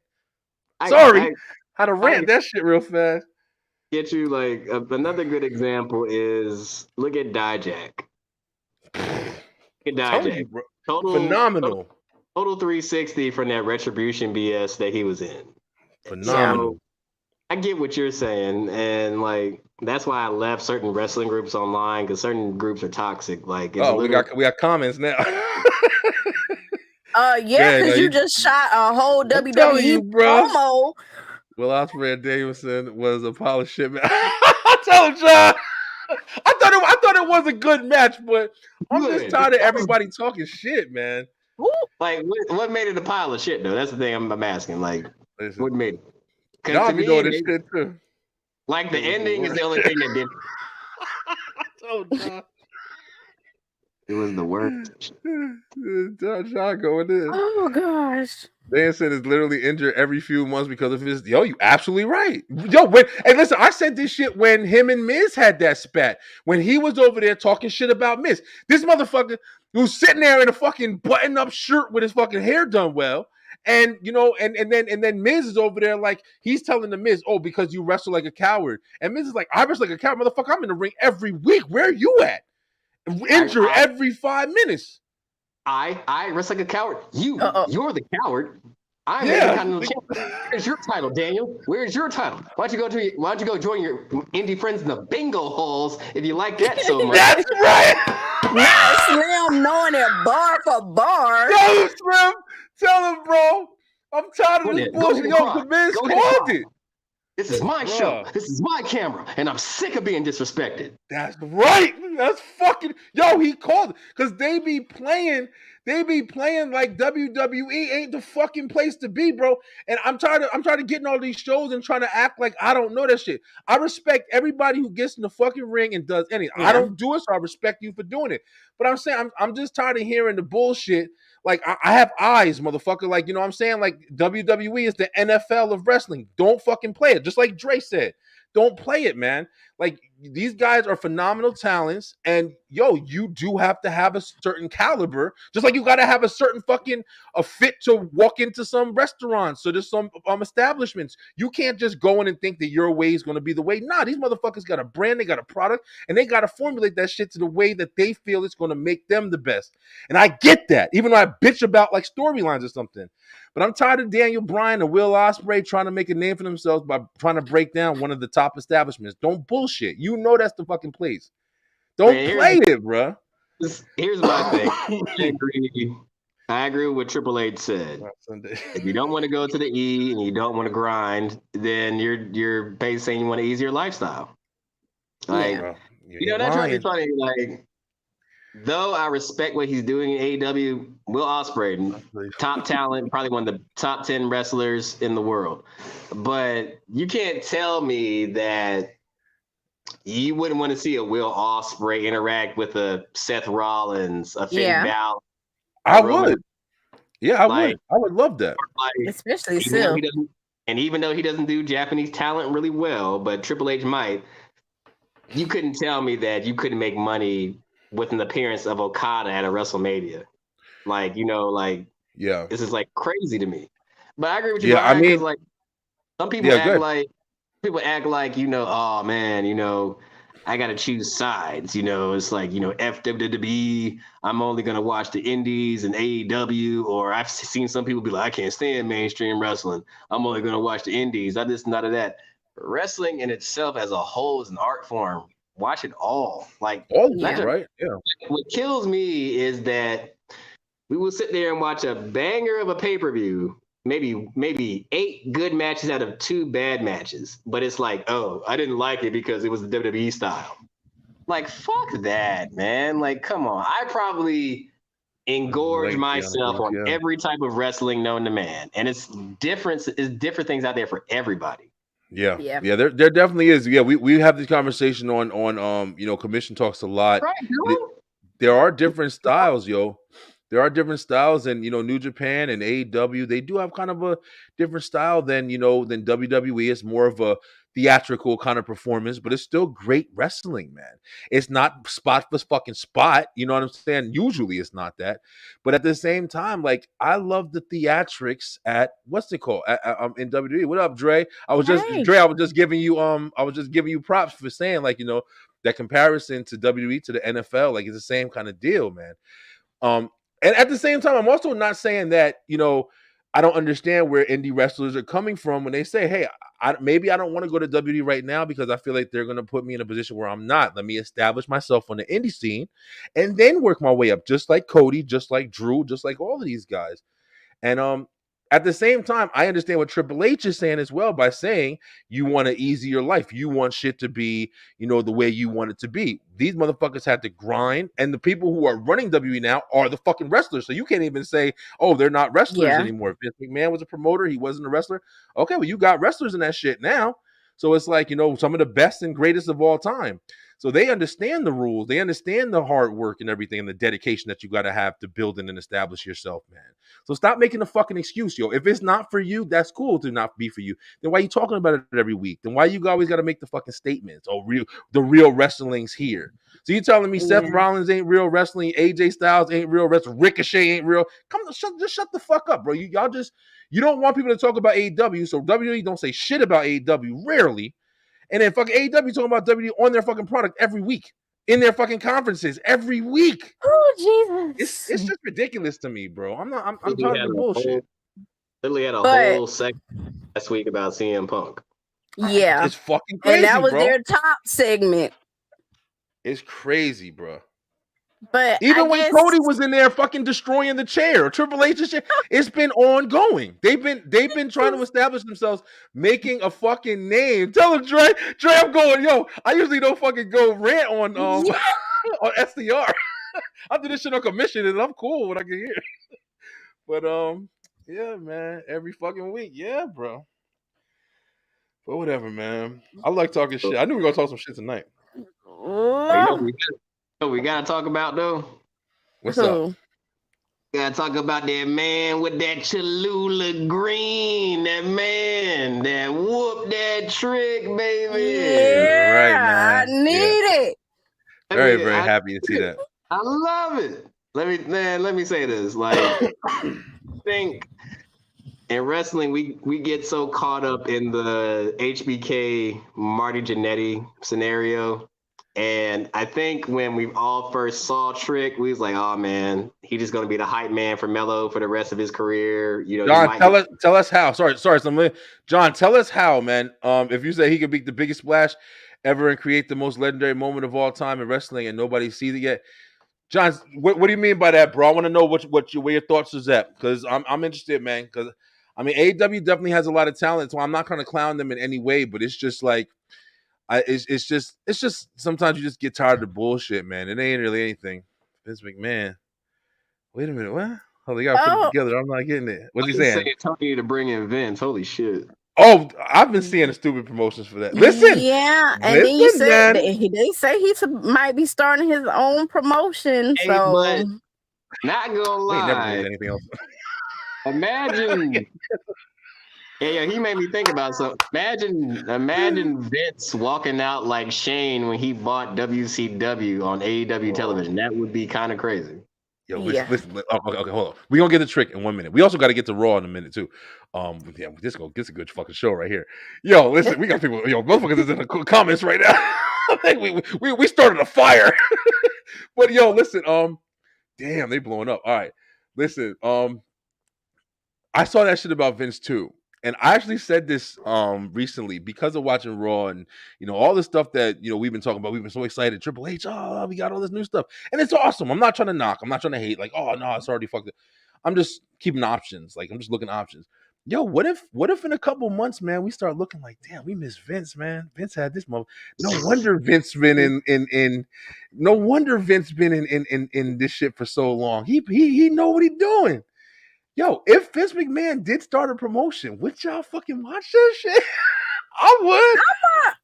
Sorry, how to rant that shit real fast. Get you like another good example is look at Dijak. You, bro. Phenomenal. Total 360 from that retribution BS that he was in. Phenomenal. So, I get what you're saying, and like that's why I left certain wrestling groups online because certain groups are toxic. Like, we got comments now. Yeah, because you just shot a whole WWE promo. Will Ospreay and Davidson was a pile of shit, man. I told John. I thought it was a good match, but I'm just tired of everybody talking shit, man. Like, what made it a pile of shit, though? That's the thing I'm asking. Like, what made it? Y'all be doing this shit too. Like, the ending is the only thing that did. I told John. It was the worst. John going in. Oh gosh. Danielson is literally injured every few months because of his. Yo, you absolutely right. Yo, listen, I said this shit when him and Miz had that spat. When he was over there talking shit about Miz. This motherfucker who's sitting there in a fucking button-up shirt with his fucking hair done well. And and then Miz is over there like he's telling the Miz, "Oh, because you wrestle like a coward." And Miz is like, "I wrestle like a coward, motherfucker. I'm in the ring every week. Where are you at? Injured every 5 minutes." I wrestle like a coward. You're the coward. I'm the Continental Champion. Where's your title, Daniel? Where's your title? Why don't you go join your indie friends in the bingo halls if you like that so much? That's right. Now Slim knowing it bar for bar. Tell him, Slim. Tell him, bro. I'm tired of this bullshit. Yo, the Miz called it. This is my show. This is my camera, and I'm sick of being disrespected. That's right. That's fucking he called it because they be playing like WWE ain't the fucking place to be, bro. And I'm tired of getting all these shows and trying to act like I don't know that shit. I respect everybody who gets in the fucking ring and does anything. Yeah. I don't do it, so I respect you for doing it. But I'm saying I'm just tired of hearing the bullshit. Like, I have eyes, motherfucker. Like, you know what I'm saying? Like, WWE is the NFL of wrestling. Don't fucking play it. Just like Dre said. Don't play it, man. Like, these guys are phenomenal talents. And, yo, you do have to have a certain caliber. Just like you got to have a certain fucking fit to walk into some restaurants. So there's some establishments. You can't just go in and think that your way is going to be the way. Nah, these motherfuckers got a brand. They got a product. And they got to formulate that shit to the way that they feel it's going to make them the best. And I get that. Even though I bitch about, like, storylines or something. But I'm tired of Daniel Bryan and Will Ospreay trying to make a name for themselves by trying to break down one of the top establishments. Don't bullshit. You know that's the fucking place. Don't play it, bro. Here's my thing. I agree with what Triple H said. If you don't want to go to the E and you don't want to grind, then you're basically saying you want an easier lifestyle. Like, that's really funny. Like, though I respect what he's doing in AEW, Will Ospreay, top talent, probably one of the top 10 wrestlers in the world. But you can't tell me that you wouldn't want to see a Will Ospreay interact with a Seth Rollins, a Finn Balor. I would. Yeah, I would love that. Especially still. And even though he doesn't do Japanese talent really well, but Triple H might, you couldn't tell me that you couldn't make money with an appearance of Okada at a WrestleMania. Like, this is like crazy to me. But I agree with you, Brian, I mean, because like some people act like, oh man, I gotta choose sides. It's like, F WWE, I'm only gonna watch the indies and AEW, or I've seen some people be like, I can't stand mainstream wrestling. I'm only gonna watch the indies. I just none of that. Wrestling in itself as a whole is an art form. Watch it all. Like all of it, right? Yeah. What kills me is that we will sit there and watch a banger of a pay-per-view, maybe 8 good matches out of 2 bad matches, but it's like, oh, I didn't like it because it was the WWE style. Like, fuck that, man. Like, come on. I probably engorge myself on every type of wrestling known to man, and it's different things out there for everybody. Yeah. There definitely is. Yeah, we have this conversation on Commission Talks a lot. Right, there are different styles, yo. There are different styles, and New Japan and AEW, they do have kind of a different style than WWE. It's more of a theatrical kind of performance, but it's still great wrestling, man. It's not spot for fucking spot. You know what I'm saying? Usually it's not that. But at the same time, like, I love the theatrics at what's it called? In WWE. What up, Dre? I was just giving you props for saying, like, that comparison to WWE to the NFL, like, it's the same kind of deal, man. And at the same time, I'm also not saying that, I don't understand where indie wrestlers are coming from when they say, hey, maybe I don't want to go to WWE right now because I feel like they're going to put me in a position where I'm not. Let me establish myself on the indie scene and then work my way up, just like Cody, just like Drew, just like all of these guys. And at the same time, I understand what Triple H is saying as well by saying you want an easier life. You want shit to be, the way you want it to be. These motherfuckers had to grind, and the people who are running WWE now are the fucking wrestlers. So you can't even say, oh, they're not wrestlers anymore. Vince McMahon was a promoter. He wasn't a wrestler. Okay, well, you got wrestlers in that shit now. So it's like, some of the best and greatest of all time. So they understand the rules. They understand the hard work and everything and the dedication that you got to have to build and establish yourself, man. So stop making a fucking excuse, yo. If it's not for you, that's cool to not be for you. Then why are you talking about it every week? Then why you always got to make the fucking statements? Oh, the real wrestling's here. So you telling me Seth Rollins ain't real wrestling, AJ Styles ain't real wrestling, Ricochet ain't real? Just shut the fuck up, bro. You don't want people to talk about AEW, so WWE don't say shit about AEW, rarely. And then fucking AEW talking about WWE on their fucking product every week, in their fucking conferences every week. Oh, Jesus. It's just ridiculous to me, bro. I'm tired of the bullshit. Literally had a whole segment last week about CM Punk. Yeah. It's fucking crazy, and that was bro. their top segment. It's crazy, bro. But even when Cody was in there fucking destroying the chair, Triple H's chair, it's been ongoing. They've been trying to establish themselves, making a fucking name. Tell them, Dre, I'm going, yo. I usually don't fucking go rant on on SDR. I do this shit on commission, and I'm cool when I can hear. But yeah, man, every fucking week, yeah, bro. But whatever, man. I like talking shit. I knew we were gonna talk some shit tonight. We gotta talk about though. What's up? Gotta talk about that man with that Cholula green. That man that whooped that trick, baby. Yeah, right, man. I need it. Very happy to see that. I love it. Let me say this. Like, I think in wrestling, we get so caught up in the HBK Marty Jannetty scenario. And I think when we all first saw Trick, we was like, oh man, he's just gonna be the hype man for Melo for the rest of his career. John, tell us how. Sorry, John, tell us how, man. If you say he could be the biggest splash, ever and create the most legendary moment of all time in wrestling, and nobody sees it yet. John, what do you mean by that, bro? I want to know where your thoughts is at, because I'm interested, man. Because I mean, AEW definitely has a lot of talent, so I'm not trying to clown them in any way, but it's just like it's just sometimes you just get tired of the bullshit, man. It ain't really anything. Vince McMahon. Wait a minute, what? Oh, they gotta put it Oh, together. I'm not getting it. What's he He's saying? saying Tony to bring in Vince. Holy shit. Oh, I've been seeing the stupid promotions for that. Listen, yeah. And then you listen, said man. they say might be starting his own promotion. Hey, So but not gonna We ain't never lie. named anything else. Imagine. Yeah, he made me think about something. Imagine Vince walking out like Shane when he bought WCW on AEW television. That would be kind of crazy. Yo, yeah. listen. Okay, hold on. We gonna get the trick in 1 minute. We also got to get to Raw in a minute too. Yeah, this a good fucking show right here. Yo, listen, we got people. Yo, motherfuckers is in the comments right now. I think we started a fire. But yo, listen. Damn, they blowing up. All right, listen. I saw that shit about Vince too. And I actually said this recently because of watching Raw and all the stuff that we've been talking about. We've been so excited. Triple H, oh, we got all this new stuff. And it's awesome. I'm not trying to knock. I'm not trying to hate, like, oh no, it's already fucked up. I'm just keeping options. Like, I'm just looking options. Yo, what if in a couple months, man, we start looking like, damn, we miss Vince, man. Vince had this moment. No wonder Vince been in no wonder Vince been in this shit for so long. He know what he doing. Yo, if Vince McMahon did start a promotion, would y'all fucking watch that shit? I would.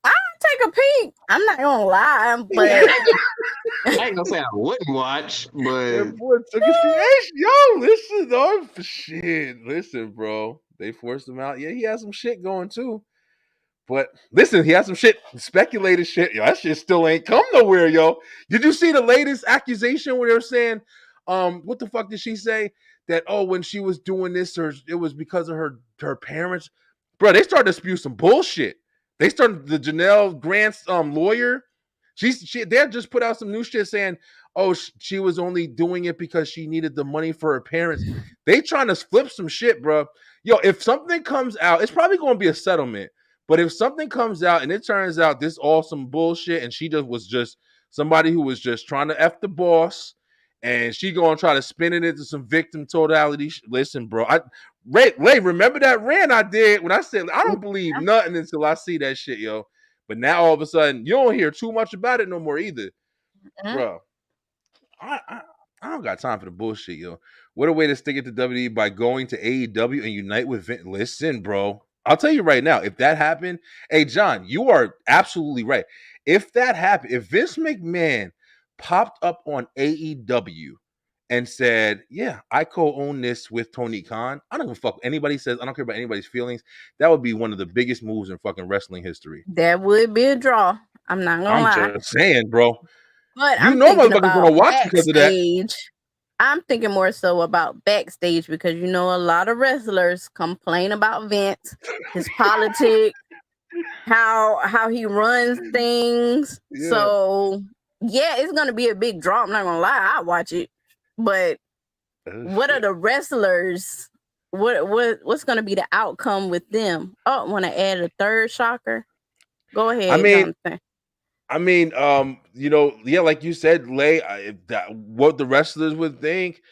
I'll take a peek. I'm not gonna lie, but I ain't gonna say I wouldn't watch, but That boy took his creation. Yo, listen, though. Shit. Listen, bro. They forced him out. Yeah, he has some shit going too. But listen, he has some shit, speculated shit. Yo, that shit still ain't come nowhere, yo. Did you see the latest accusation where they're saying, what the fuck did she say? That, oh, when she was doing this, or it was because of her parents. Bro, they started to spew some bullshit. They started, the Janelle Grant's lawyer. They had just put out some new shit saying, oh, she was only doing it because she needed the money for her parents. They trying to flip some shit, bro. Yo, if something comes out, it's probably going to be a settlement. But if something comes out and it turns out this awesome bullshit, and she was just somebody who was just trying to F the boss, and she gonna try to spin it into some victim totality. Listen, bro, Ray, remember that rant I did when I said I don't believe nothing until I see that shit, yo. But now all of a sudden you don't hear too much about it no more either, bro. I don't got time for the bullshit, yo. What a way to stick it to WWE by going to AEW and unite with Vince. Listen, bro. I'll tell you right now, if that happened, hey, John, you are absolutely right. If that happened, if Vince McMahon popped up on AEW and said, yeah, I co-own this with Tony Khan, I don't give a fuck what anybody says. I don't care about anybody's feelings. That would be one of the biggest moves in fucking wrestling history. that would be a draw. I'm not gonna lie. I'm just saying, bro. But You I'm know thinking motherfuckers about gonna watch because of that. backstage. I'm thinking more so about backstage because a lot of wrestlers complain about Vince, his politics, how he runs things. Yeah. So yeah, it's gonna be a big draw. I'm not gonna lie, I watch it. But what are the wrestlers? What's gonna be the outcome with them? Oh, want to add a third shocker? Go ahead, Jonathan. Yeah, like you said, Lay, what the wrestlers would think.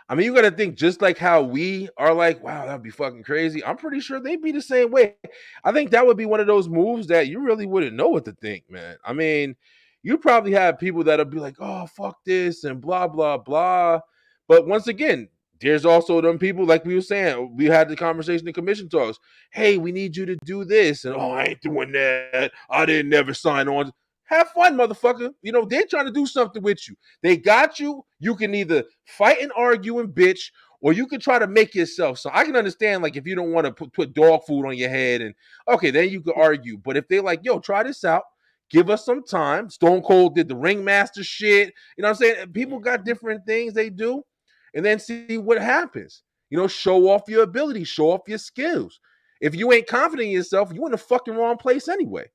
I mean, you got to think just like how we are like, wow, that'd be fucking crazy. I'm pretty sure they'd be the same way. I think that would be one of those moves that you really wouldn't know what to think, man. I mean, you probably have people that'll be like, oh, fuck this and blah, blah, blah. But once again, there's also them people, like we were saying, we had the conversation in commission talks. Hey, we need you to do this. And, oh, I ain't doing that. I didn't never sign on. Have fun, motherfucker. They're trying to do something with you. They got you. You can either fight and argue and bitch, or you can try to make yourself. So I can understand, like, if you don't want to put dog food on your head, and okay, then you could argue. But if they're like, yo, try this out, give us some time. Stone Cold did the ringmaster shit. You know what I'm saying? People got different things they do, and then see what happens. Show off your ability, show off your skills. If you ain't confident in yourself, you're in the fucking wrong place anyway.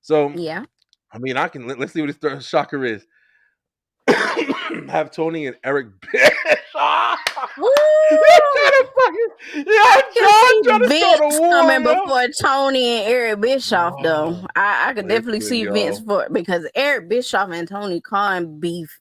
So yeah. I mean, let's see what his third shocker is. Have Tony and Eric Bish. John trying to start a Vince war, coming yo. before Tony and Eric Bischoff, though. I could definitely Listen, see yo. Vince because Eric Bischoff and Tony Khan beef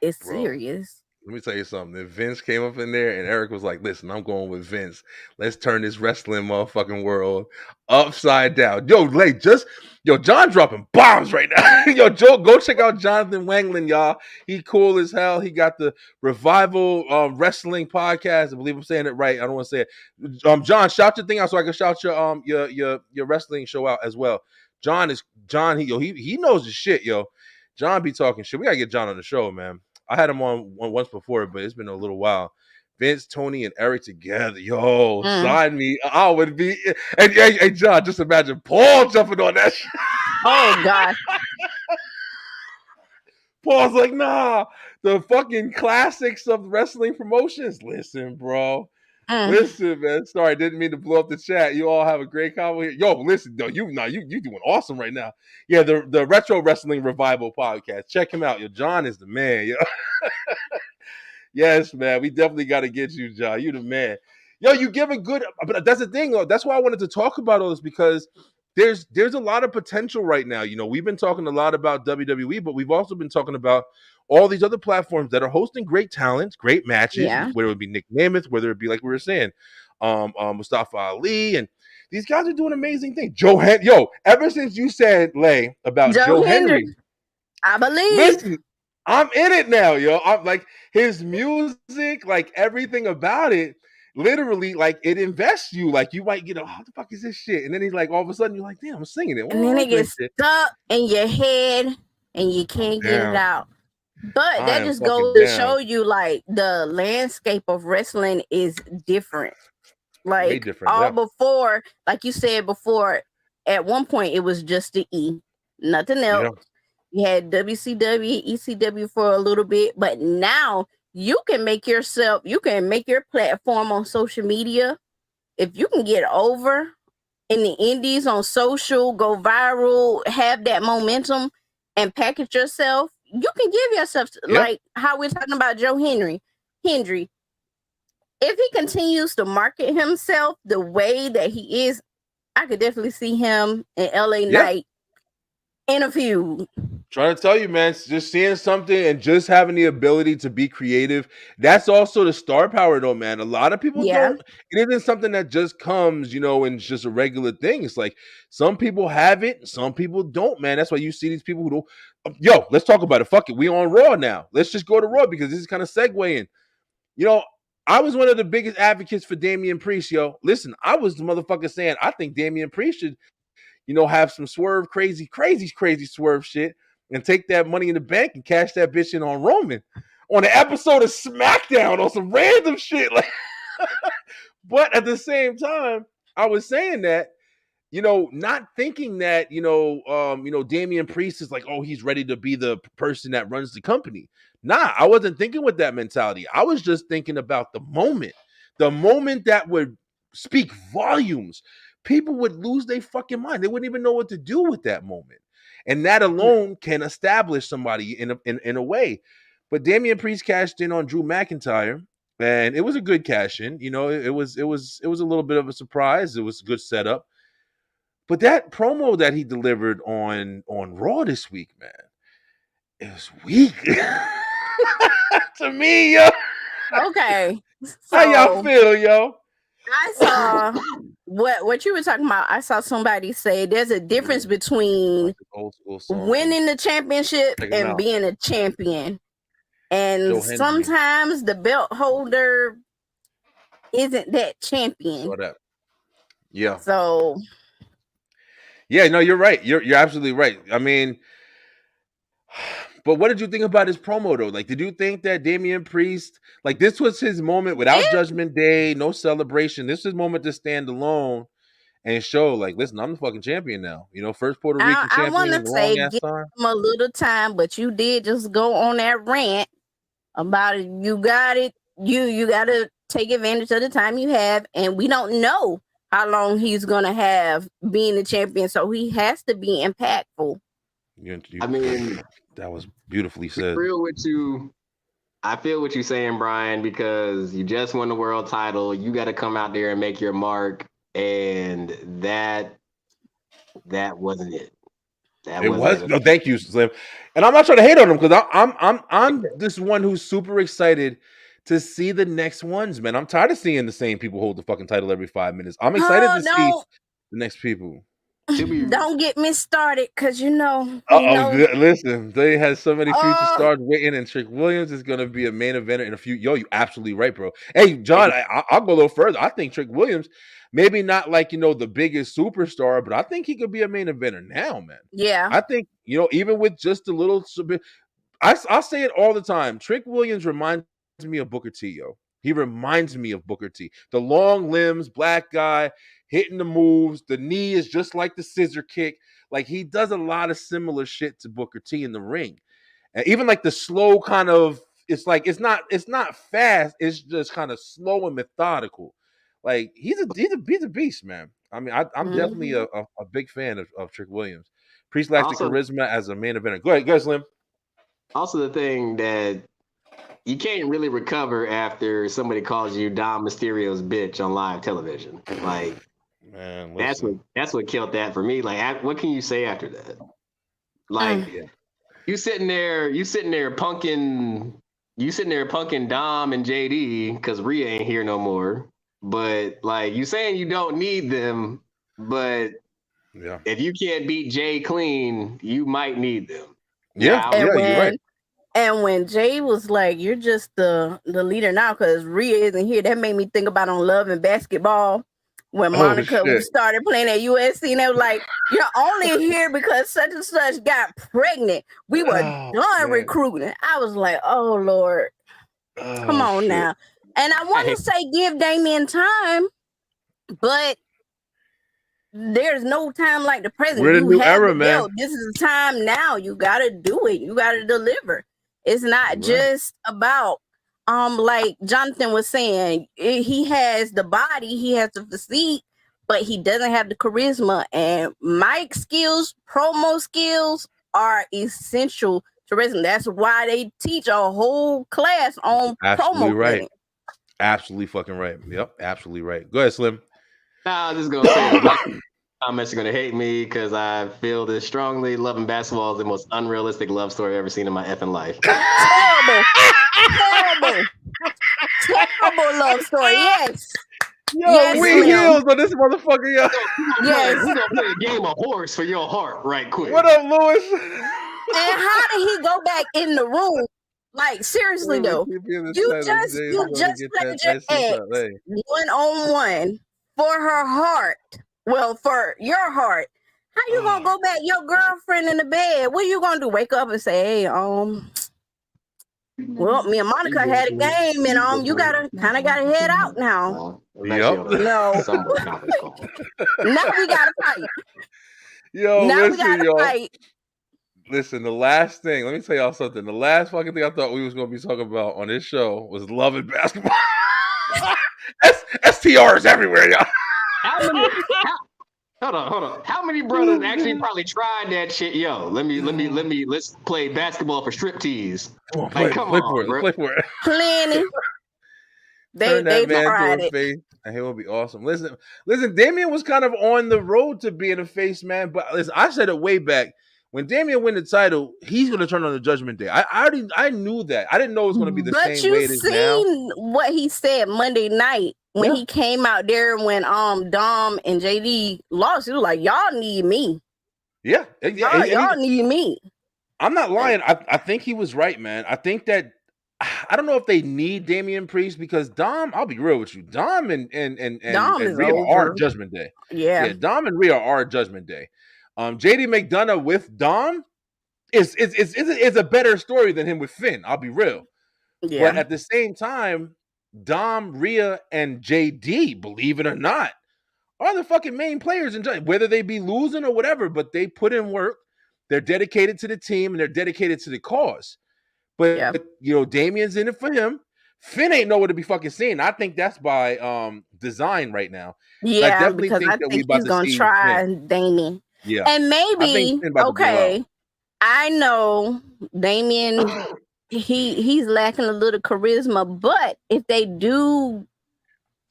is Bro. serious. Let me tell you something. If Vince came up in there and Eric was like, listen, I'm going with Vince. Let's turn this wrestling motherfucking world upside down. Yo, John dropping bombs right now. Yo, Joe, go check out Jonathan Wanglin, y'all. He cool as hell. He got the Revival Wrestling Podcast. I believe I'm saying it right. I don't want to say it. John, shout your thing out so I can shout your wrestling show out as well. John, he knows his shit, yo. John be talking shit. We gotta get John on the show, man. I had him on once before, but it's been a little while. Vince, Tony, and Eric together. Yo, sign me. I would be. And hey, John, just imagine Paul jumping on that shit. Oh, God. Paul's like, nah, the fucking classics of wrestling promotions. Listen, bro. Listen, man. Sorry, didn't mean to blow up the chat. You all have a great combo here. Yo, listen, though, you doing awesome right now. Yeah, the Retro Wrestling Revival Podcast. Check him out. Yo, John is the man. Yo. Yes, man. We definitely got to get you, John. You the man. Yo, you giving good, but that's the thing, though. That's why I wanted to talk about all this because there's a lot of potential right now. You know, we've been talking a lot about WWE, but we've also been talking about all these other platforms that are hosting great talents, great matches, whether it be Nick Namath, whether it be like we were saying, Mustafa Ali, and these guys are doing amazing things. Ever since you said, Lay, about Joe Henry, I believe. Listen, I'm in it now, yo. I'm like his music, like everything about it. Literally, like it invests you. Like you might get, what the fuck is this shit? And then he's like, all of a sudden, you're like, damn, I'm singing it. And then it gets stuck in your head, and you can't get it out. But that just goes to show you, like, the landscape of wrestling is different. Like before, like you said before, at one point it was just the E, nothing else. Yeah. You had WCW, ECW for a little bit, but now you can make your platform on social media. If you can get over in the indies on social, go viral, have that momentum, and package yourself, you can give yourself like how we're talking about Joe Henry. If he continues to market himself the way that he is, I could definitely see him in LA Knight in a feud. Trying to tell you, man, just seeing something and just having the ability to be creative. That's also the star power, though, man. A lot of people don't. It isn't something that just comes, and it's just a regular thing. It's like some people have it, some people don't, man. That's why you see these people who don't. Yo, let's talk about it. Fuck it. We on Raw now. Let's just go to Raw because this is kind of segueing. I was one of the biggest advocates for Damian Priest, yo. Listen, I was the motherfucker saying I think Damian Priest should, have some swerve, crazy swerve shit and take that money in the bank and cash that bitch in on Roman on an episode of SmackDown on some random shit. Like, but at the same time, I was saying that, not thinking that, Damian Priest is like, oh, he's ready to be the person that runs the company. Nah, I wasn't thinking with that mentality. I was just thinking about the moment that would speak volumes. People would lose their fucking mind. They wouldn't even know what to do with that moment. And that alone can establish somebody in a way. But Damian Priest cashed in on Drew McIntyre, and it was a good cash in. It was a little bit of a surprise. It was a good setup. But that promo that he delivered on Raw this week, man, it was weak. To me, yo. Okay. So how y'all feel, yo? I saw what you were talking about. I saw somebody say there's a difference between winning the championship and being a champion. And sometimes the belt holder isn't that champion. Yeah. So yeah, no, you're right. You're absolutely right. I mean, but what did you think about his promo though? Like, did you think that Damian Priest, like, this was his moment without Judgment Day, no celebration? This is his moment to stand alone and show, like, listen, I'm the fucking champion now. First Puerto Rican champion. I want to say give him a little time, but you did just go on that rant about it. You got it. You got to take advantage of the time you have, and we don't know how long he's gonna have being the champion, so he has to be impactful. I mean, that was beautifully said. I feel what you're saying, Brian, because you just won the world title. You got to come out there and make your mark and that wasn't it. That It wasn't was it. no, thank you, Slim. And I'm not trying to hate on him because I'm this one who's super excited to see the next ones, man. I'm tired of seeing the same people hold the fucking title every 5 minutes. I'm excited Oh, to see the next people. To be don't get me started, cause Oh, listen, they had so many future Oh, stars waiting, and Trick Williams is going to be a main eventer in a few. Yo, you absolutely right, bro. Hey, John, I'll go a little further. I think Trick Williams, maybe not like the biggest superstar, but I think he could be a main eventer now, man. yeah. I think even with just a little bit, I say it all the time. Trick Williams reminds me of Booker T, yo. He reminds me of Booker T. The long limbs, black guy, hitting the moves. The knee is just like the scissor kick. Like he does a lot of similar shit to Booker T in the ring. And even like the slow kind of, it's like it's not fast. It's just kind of slow and methodical. Like he's a beast, man. I mean, I'm definitely Mhm. a big fan of Trick Williams. Priest lacks the also charisma as a main eventer. Go ahead, Slim. also the thing that you can't really recover after somebody calls you Dom Mysterio's bitch on live television. Like Man, that's listen. what killed that for me. Like what can you say after that? Like you sitting there punking Dom and JD because Rhea ain't here no more. But like you saying you don't need them, but Yeah. if you can't beat Jay clean, you might need them. Yeah, Now, yeah, you're right. And when Jay was like, "You're just the leader now," because Rhea isn't here, that made me think about on Love and Basketball when Oh Monica shit. started playing at USC, and they were like, "You're only here because such and such got pregnant. We were Oh, done man. recruiting." I was like, "Oh Lord, come Oh on shit. now." And I want to say give Damien time, but there's no time like the present. We're in a You new have era, the man. belt. This is the time now. You gotta do it. You gotta deliver. It's not Right. just about like Jonathan was saying, he has the body, he has the physique, but he doesn't have the charisma. And mic skills, promo skills are essential to wrestling. That's why they teach a whole class on Absolutely promo right. getting. Absolutely fucking right. Yep, absolutely right. Go ahead, Slim. I'm just gonna say a lot of comments are gonna hate me because I feel this strongly. Loving basketball is the most unrealistic love story I've ever seen in my effing life. Terrible, terrible, terrible love story. Yes. Yo, Yes, we Slim. heels on this motherfucker, yo. Yes. We're gonna play a game of horse for your heart right quick. What up, Lewis? And how did he go back in the room? Like seriously though, you just played your ex 1-on-1 for her heart. Well, for your heart. How you gonna go back your girlfriend in the bed? What are you gonna do? Wake up and say, "Hey, well, me and Monica had a game, and you gotta head out now." Yep. No. Now we gotta fight. Yo, Now we listen, gotta yo. fight. Listen, the last thing, let me tell y'all something. The last fucking thing I thought we was gonna be talking about on this show was love and basketball. STRs everywhere, y'all. Hold on. How many brothers actually probably tried that shit? Yo, let's play basketball for striptease. Play for it. Plenty. Turn They that man tried to a it. face, and he will be awesome. Listen, Damian was kind of on the road to being a face, man. But listen, I said it way back. When Damian win the title, he's going to turn on the Judgment Day. I knew that. I didn't know it was going to be the But same you way it is now. seen what he said Monday night when he came out there when Dom and JD lost. He was like, "Y'all need me. Yeah, Y'all need me." I'm not lying. I think he was right, man. I think that I don't know if they need Damian Priest because Dom, I'll be real with you. Dom and Dom is Rhea over. are Judgment Day. Yeah. Dom and Rhea are Judgment Day. JD McDonough with Dom is a better story than him with Finn. I'll be real. Yeah. But at the same time, Dom, Rhea, and JD, believe it or not, are the fucking main players in whether they be losing or whatever, but they put in work. They're dedicated to the team and they're dedicated to the cause. But Damian's in it for him. Finn ain't nowhere to be fucking seen. I think that's by design right now. Yeah, I definitely because I that we think about he's to gonna see try Finn. Damien. Yeah. And I think maybe Finn about to blow out. I know Damien he's lacking a little charisma, but if they do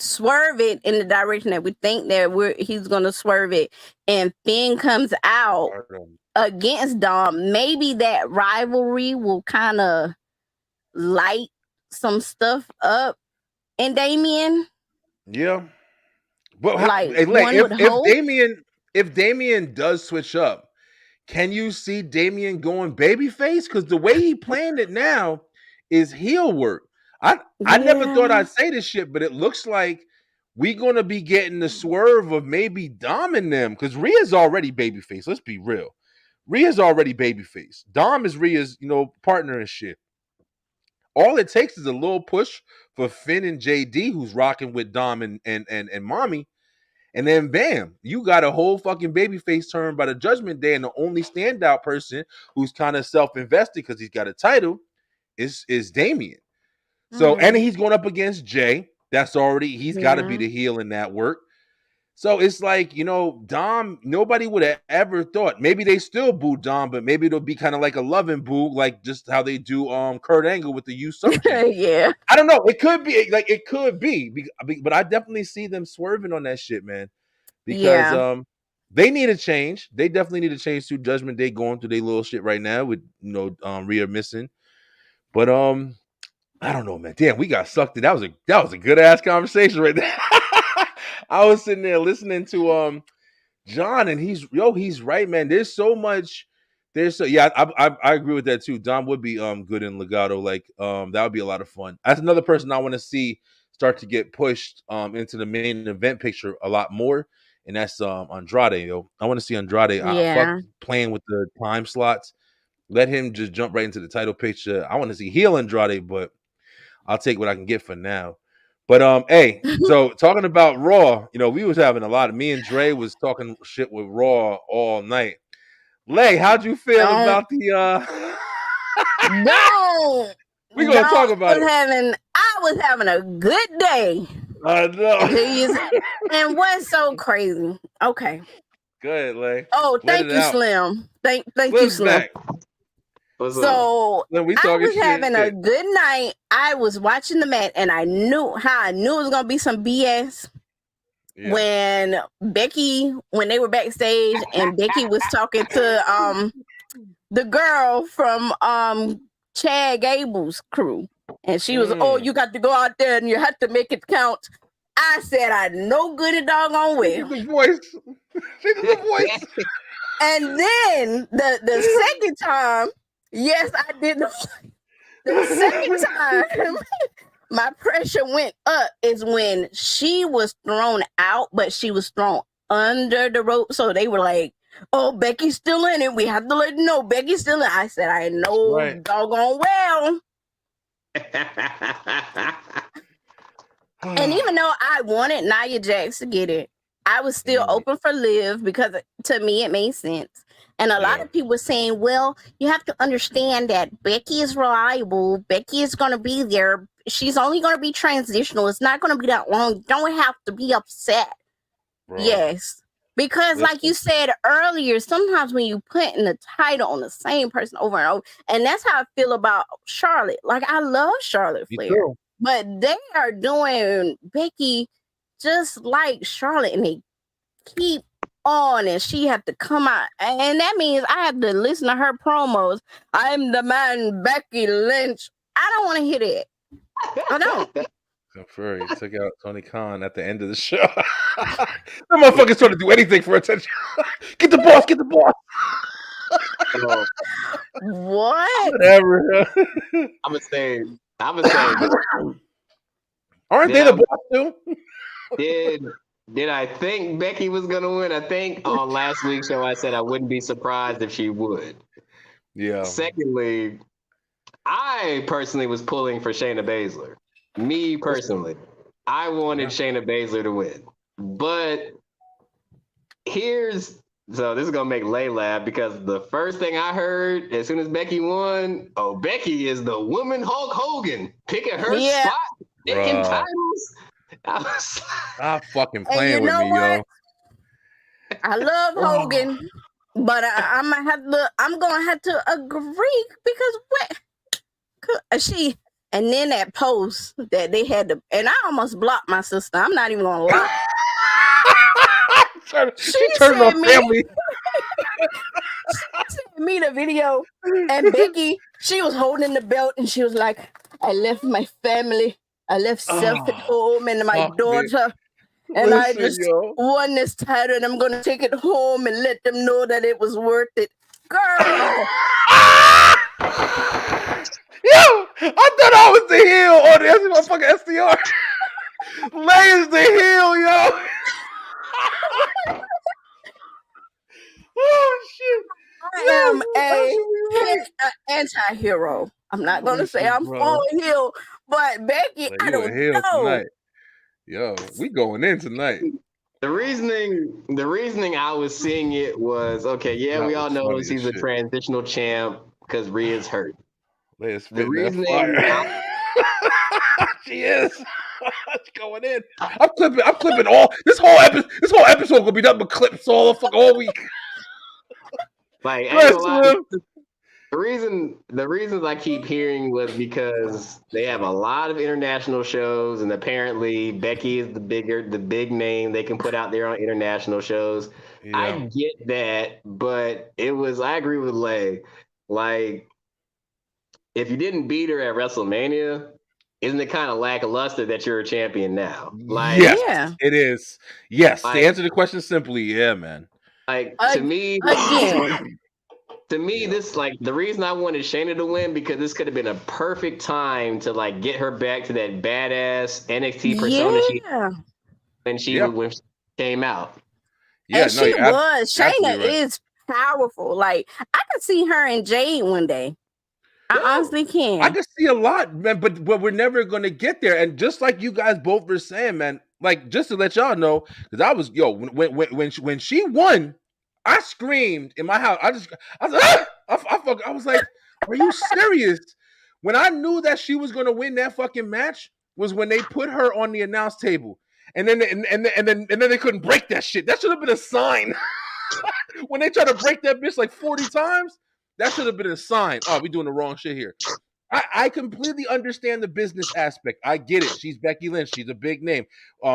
swerve it in the direction that we think that he's gonna swerve it, and Finn comes out against Dom, maybe that rivalry will kind of light some stuff up in Damien. Yeah. But Like, hey, one would hope. if Damien does switch up, can you see Damien going babyface? Because the way he planned it now is heel work. I never thought I'd say this shit, but it looks like we gonna be getting the swerve of maybe Dom and them. Because Rhea's already babyface. Let's be real. Rhea's already babyface. Dom is Rhea's, partner and shit. All it takes is a little push for Finn and JD, who's rocking with Dom and Mommy. And then bam, you got a whole fucking babyface turn by the Judgment Day, and the only standout person who's kind of self-invested because he's got a title is Damien. So and he's going up against Jay. That's already he's got to be the heel in that work. So it's like, Dom, nobody would have ever thought. Maybe they still boo Dom, but maybe it'll be kind of like a loving boo, like just how they do Kurt Angle with the You Suck. Yeah. I don't know. It could be, but I definitely see them swerving on that shit, man. Because they need a change. They definitely need a change to Judgment Day going through their little shit right now with Rhea missing. But I don't know, man. Damn, we got sucked in. That was a good ass conversation right there. I was sitting there listening to John, and he's right, man. There's so much. I agree with that too. Dom would be good in Legato. Like that would be a lot of fun. That's another person I want to see start to get pushed into the main event picture a lot more. And that's Andrade, yo. I want to see Andrade fuck playing with the time slots. Let him just jump right into the title picture. I want to see heel Andrade, but I'll take what I can get for now. But hey, so talking about Raw, we was having a lot of me and Dre was talking shit with Raw all night. Lay, how'd you feel about the No, we gonna talk about it. I was having a good day. I know. And what's so crazy? Okay. Go ahead, Lay. Oh, thank you, Slim. Thank you, Slim. So I was having a good night. I was watching the match, and I knew it was gonna be some BS. Yeah. When they were backstage, and Becky was talking to the girl from Chad Gable's crew, and she was, "Oh, you got to go out there and you have to make it count." I said, "I know good and doggone well." The voice. The voice. And then the second time. Yes, I did. The second time my pressure went up is when she was thrown out, but she was thrown under the rope. So they were like, "Oh, Becky's still in it. We have to let you know Becky's still in it." I said, "I know doggone well." And even though I wanted Nia Jax to get it, I was still open for Liv because to me it made sense. And a lot of people were saying, well, you have to understand that Becky is reliable. Becky is going to be there. She's only going to be transitional. It's not going to be that long. You don't have to be upset. Bro. Yes. Because like you said earlier, sometimes when you put in the title on the same person over and over, and that's how I feel about Charlotte. Like, I love Charlotte Flair. But they are doing Becky just like Charlotte, and they keep on, and she had to come out, and that means I have to listen to her promos. I'm the man, Becky Lynch. I don't want to hear that. I don't. So Furry took out Tony Khan at the end of the show. That motherfucker's trying to do anything for attention. Get the boss. Get the boss. What? Whatever. I'm gonna say. Aren't they the boss too? Did I think Becky was gonna win? I think on last week's show I said I wouldn't be surprised if she would. Yeah. Secondly, I personally was pulling for Shayna Baszler. Me personally, I wanted Shayna Baszler to win. But this is gonna make Lay laugh because the first thing I heard as soon as Becky won, Becky is the woman Hulk Hogan picking her spot, taking titles. Stop fucking playing with me, yo. I love Hogan, but I'm gonna have to agree because And then that post that they had to, and I almost blocked my sister. I'm not even gonna lie. She turned on family. She sent me the video, and Becky, she was holding the belt, and she was like, "I left my family, I left Self at home, and my daughter, and I just won this title, and I'm gonna take it home and let them know that it was worth it." Girl. Yo, I thought I was the heel on the motherfucking SDR. Lay is the heel, yo. Oh shit! I am an anti-hero. I'm not gonna say I'm full heel, but Becky, I don't know. Tonight. Yo, we going in tonight. The reasoning I was seeing it was okay. Yeah, we all know she's a transitional champ because Rhea's hurt. The reasoning she is. She's going in. I'm clipping all this whole episode gonna be nothing but clips all week. Like the reasons I keep hearing was because they have a lot of international shows, and apparently Becky is the big name they can put out there on international shows. Yeah. I get that, but I agree with Lay. Like, if you didn't beat her at WrestleMania, isn't it kind of lackluster that you're a champion now? Like, yes, it is. Yes, like, to answer the question simply, yeah, man. Like, to me, this, like, the reason I wanted Shayna to win, because this could have been a perfect time to, like, get her back to that badass NXT persona when she came out. Yeah, and she was. Shayna is powerful. Like, I could see her and Jade one day. I honestly can. I can see a lot, man, but we're never going to get there. And just like you guys both were saying, man, like, just to let y'all know, because I was, when she won, I screamed in my house. I was like, are you serious? When I knew that she was going to win that fucking match was when they put her on the announce table. And then they couldn't break that shit. That should have been a sign. When they try to break that bitch like 40 times, that should have been a sign. Oh, we're doing the wrong shit here. I completely understand the business aspect. I get it. She's Becky Lynch. She's a big name.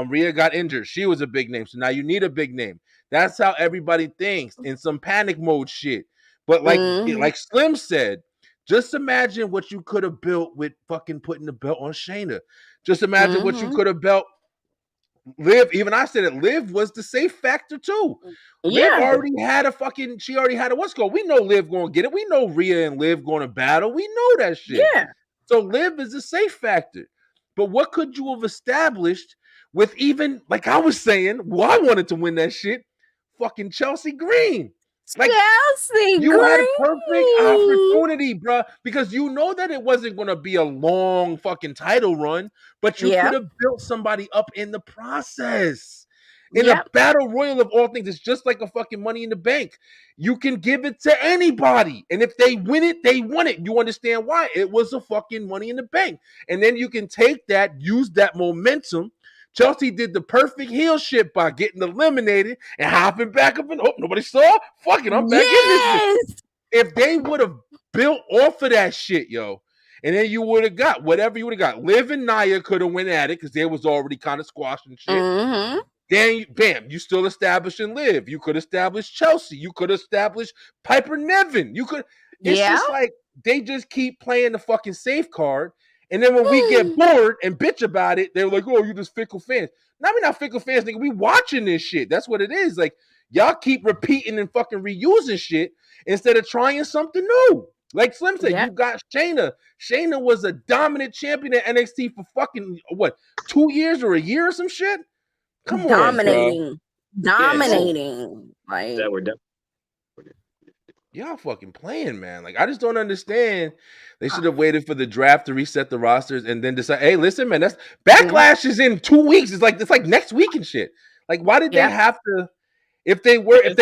Rhea got injured. She was a big name. So now you need a big name. That's how everybody thinks in some panic mode shit. But like Slim said, just imagine what you could have built with fucking putting the belt on Shayna. Just imagine what you could have built. Liv, even I said it, Liv was the safe factor too. Liv already had she already had a what's called. We know Liv gonna get it. We know Rhea and Liv gonna battle. We know that shit. Yeah. So Liv is a safe factor. But what could you have established with, even, like I was saying, I wanted to win that shit, fucking Chelsea Green. Like, you had a perfect opportunity, bro, because you know that it wasn't going to be a long fucking title run, but you could have built somebody up in the process. In a battle royal of all things, it's just like a fucking Money in the Bank. You can give it to anybody, and if they win it, they won it. You understand why? It was a fucking Money in the Bank. And then you can take that, use that momentum. Chelsea did the perfect heel shit by getting eliminated and hopping back up and nobody saw. Fuck it, I'm back in this shit. If they would have built off of that shit, yo, and then you would have got whatever you would have got. Liv and Nia could have went at it because they was already kind of squashing shit. Then, bam, you still establishing Liv. You could establish Chelsea. You could establish Piper Niven. You could. It's just like they just keep playing the fucking safe card. And then when we get bored and bitch about it, they're like, oh, you just fickle fans. Now we're not fickle fans, nigga. We watching this shit. That's what it is. Like, y'all keep repeating and fucking reusing shit instead of trying something new. Like Slim said, you got Shayna. Shayna was a dominant champion at NXT for fucking, 2 years or a year or some shit? Come on, bro. Dominating. Like, that we're done. Y'all fucking playing, man. Like, I just don't understand. They should have waited for the draft to reset the rosters and then decide, hey, listen, man, that's Backlash is in 2 weeks. It's like next week and shit. Like, why did they have to, if they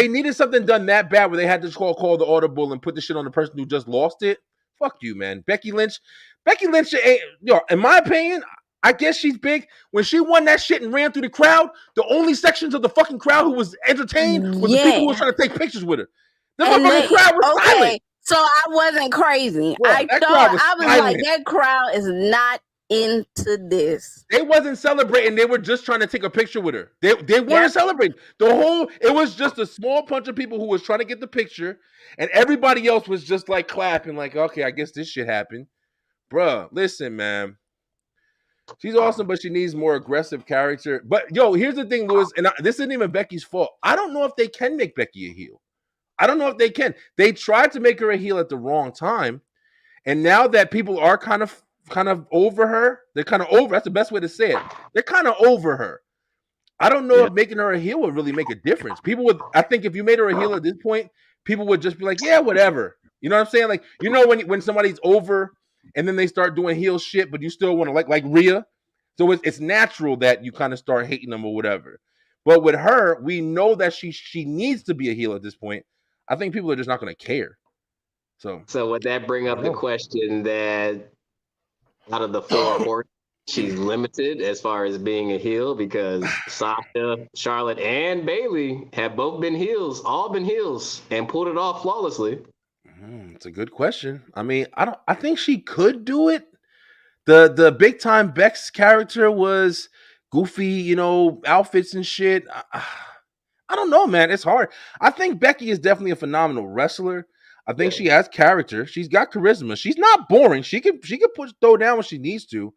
needed something done that bad where they had to call the audible and put the shit on the person who just lost it? Fuck you, man. Becky Lynch ain't, in my opinion, I guess she's big. When she won that shit and ran through the crowd, the only sections of the fucking crowd who was entertained was the people who were trying to take pictures with her. The motherfucking crowd was silent. So I wasn't crazy. Bro, I that thought crowd was I was silent. like, that crowd is not into this. They wasn't celebrating. They were just trying to take a picture with her. They weren't Yep. celebrating. It was just a small bunch of people who was trying to get the picture, and everybody else was just like clapping, like, okay, I guess this shit happened. Bruh, listen, man. She's awesome, but she needs more aggressive character. But yo, here's the thing, Lewis, and this isn't even Becky's fault. I don't know if they can make Becky a heel. I don't know if they can. They tried to make her a heel at the wrong time, and now that people are kind of over her, they're kind of over. That's the best way to say it. They're kind of over her. I don't know if making her a heel would really make a difference. People would, I think, if you made her a heel at this point, people would just be like, yeah, whatever. You know what I'm saying? Like, you know, when somebody's over and then they start doing heel shit, but you still want to like Rhea. So it's natural that you kind of start hating them or whatever. But with her, we know that she needs to be a heel at this point. I think people are just not going to care. So would that bring up the question that out of the four horsemen, she's limited as far as being a heel, because Sasha, Charlotte, and Bayley have both been heels, all been heels, and pulled it off flawlessly. It's a good question. I mean, I think she could do it. The big time Beck's character was goofy, you know, outfits and shit. I don't know, man. It's hard. I think Becky is definitely a phenomenal wrestler. I think she has character. She's got charisma. She's not boring. She can throw down when she needs to.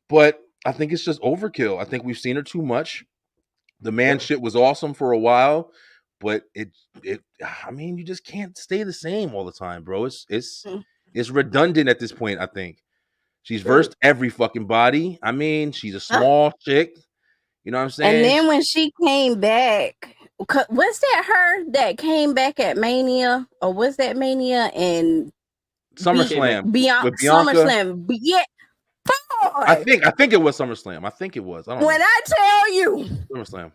But I think it's just overkill. I think we've seen her too much. The man shit was awesome for a while, but I mean, you just can't stay the same all the time, bro. It's redundant at this point, I think. She's versed every fucking body. I mean, she's a small chick. You know what I'm saying? And then when she came back, was that her that came back at Mania? Or was that Mania and SummerSlam? With Bianca? SummerSlam. Yeah. Boy. I think it was SummerSlam. I think it was. I don't know. When I tell you SummerSlam,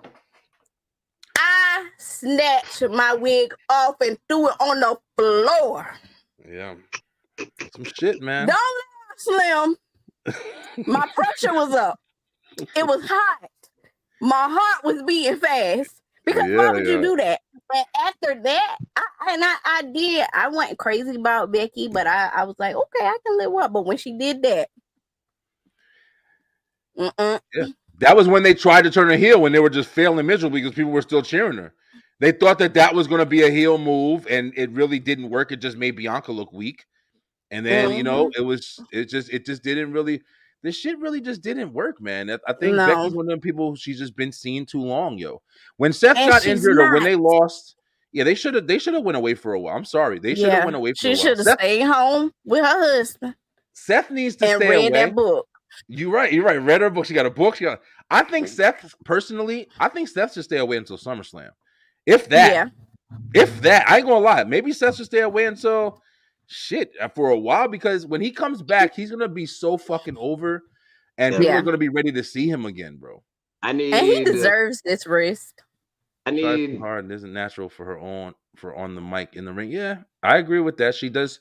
I snatched my wig off and threw it on the floor. Yeah. Some shit, man. Don't Slim. My pressure was up. It was hot. My heart was beating fast. Because why would you do that? But after that, I went crazy about Becky, but I was like, okay, I can live up. But when she did that, that was when they tried to turn her heel, when they were just failing miserably because people were still cheering her. They thought that was going to be a heel move, and it really didn't work. It just made Bianca look weak. And then, you know, it just didn't really, this shit really just didn't work, man. I think Becky's one of them people, she's just been seen too long, yo. When Seth got injured or when they lost, they should have went away for a while. I'm sorry. They should have went away for a while. She should have stayed home with her husband. Seth needs to stay away. And read that book. You're right. Read her book. She got a book. I think Seth should stay away until SummerSlam. If that, I ain't gonna lie. Maybe Seth should stay away until for a while, because when he comes back, he's gonna be so fucking over, and people are gonna be ready to see him again, bro. And he deserves this rest. Too hard and isn't natural for her on the mic in the ring. Yeah, I agree with that. She does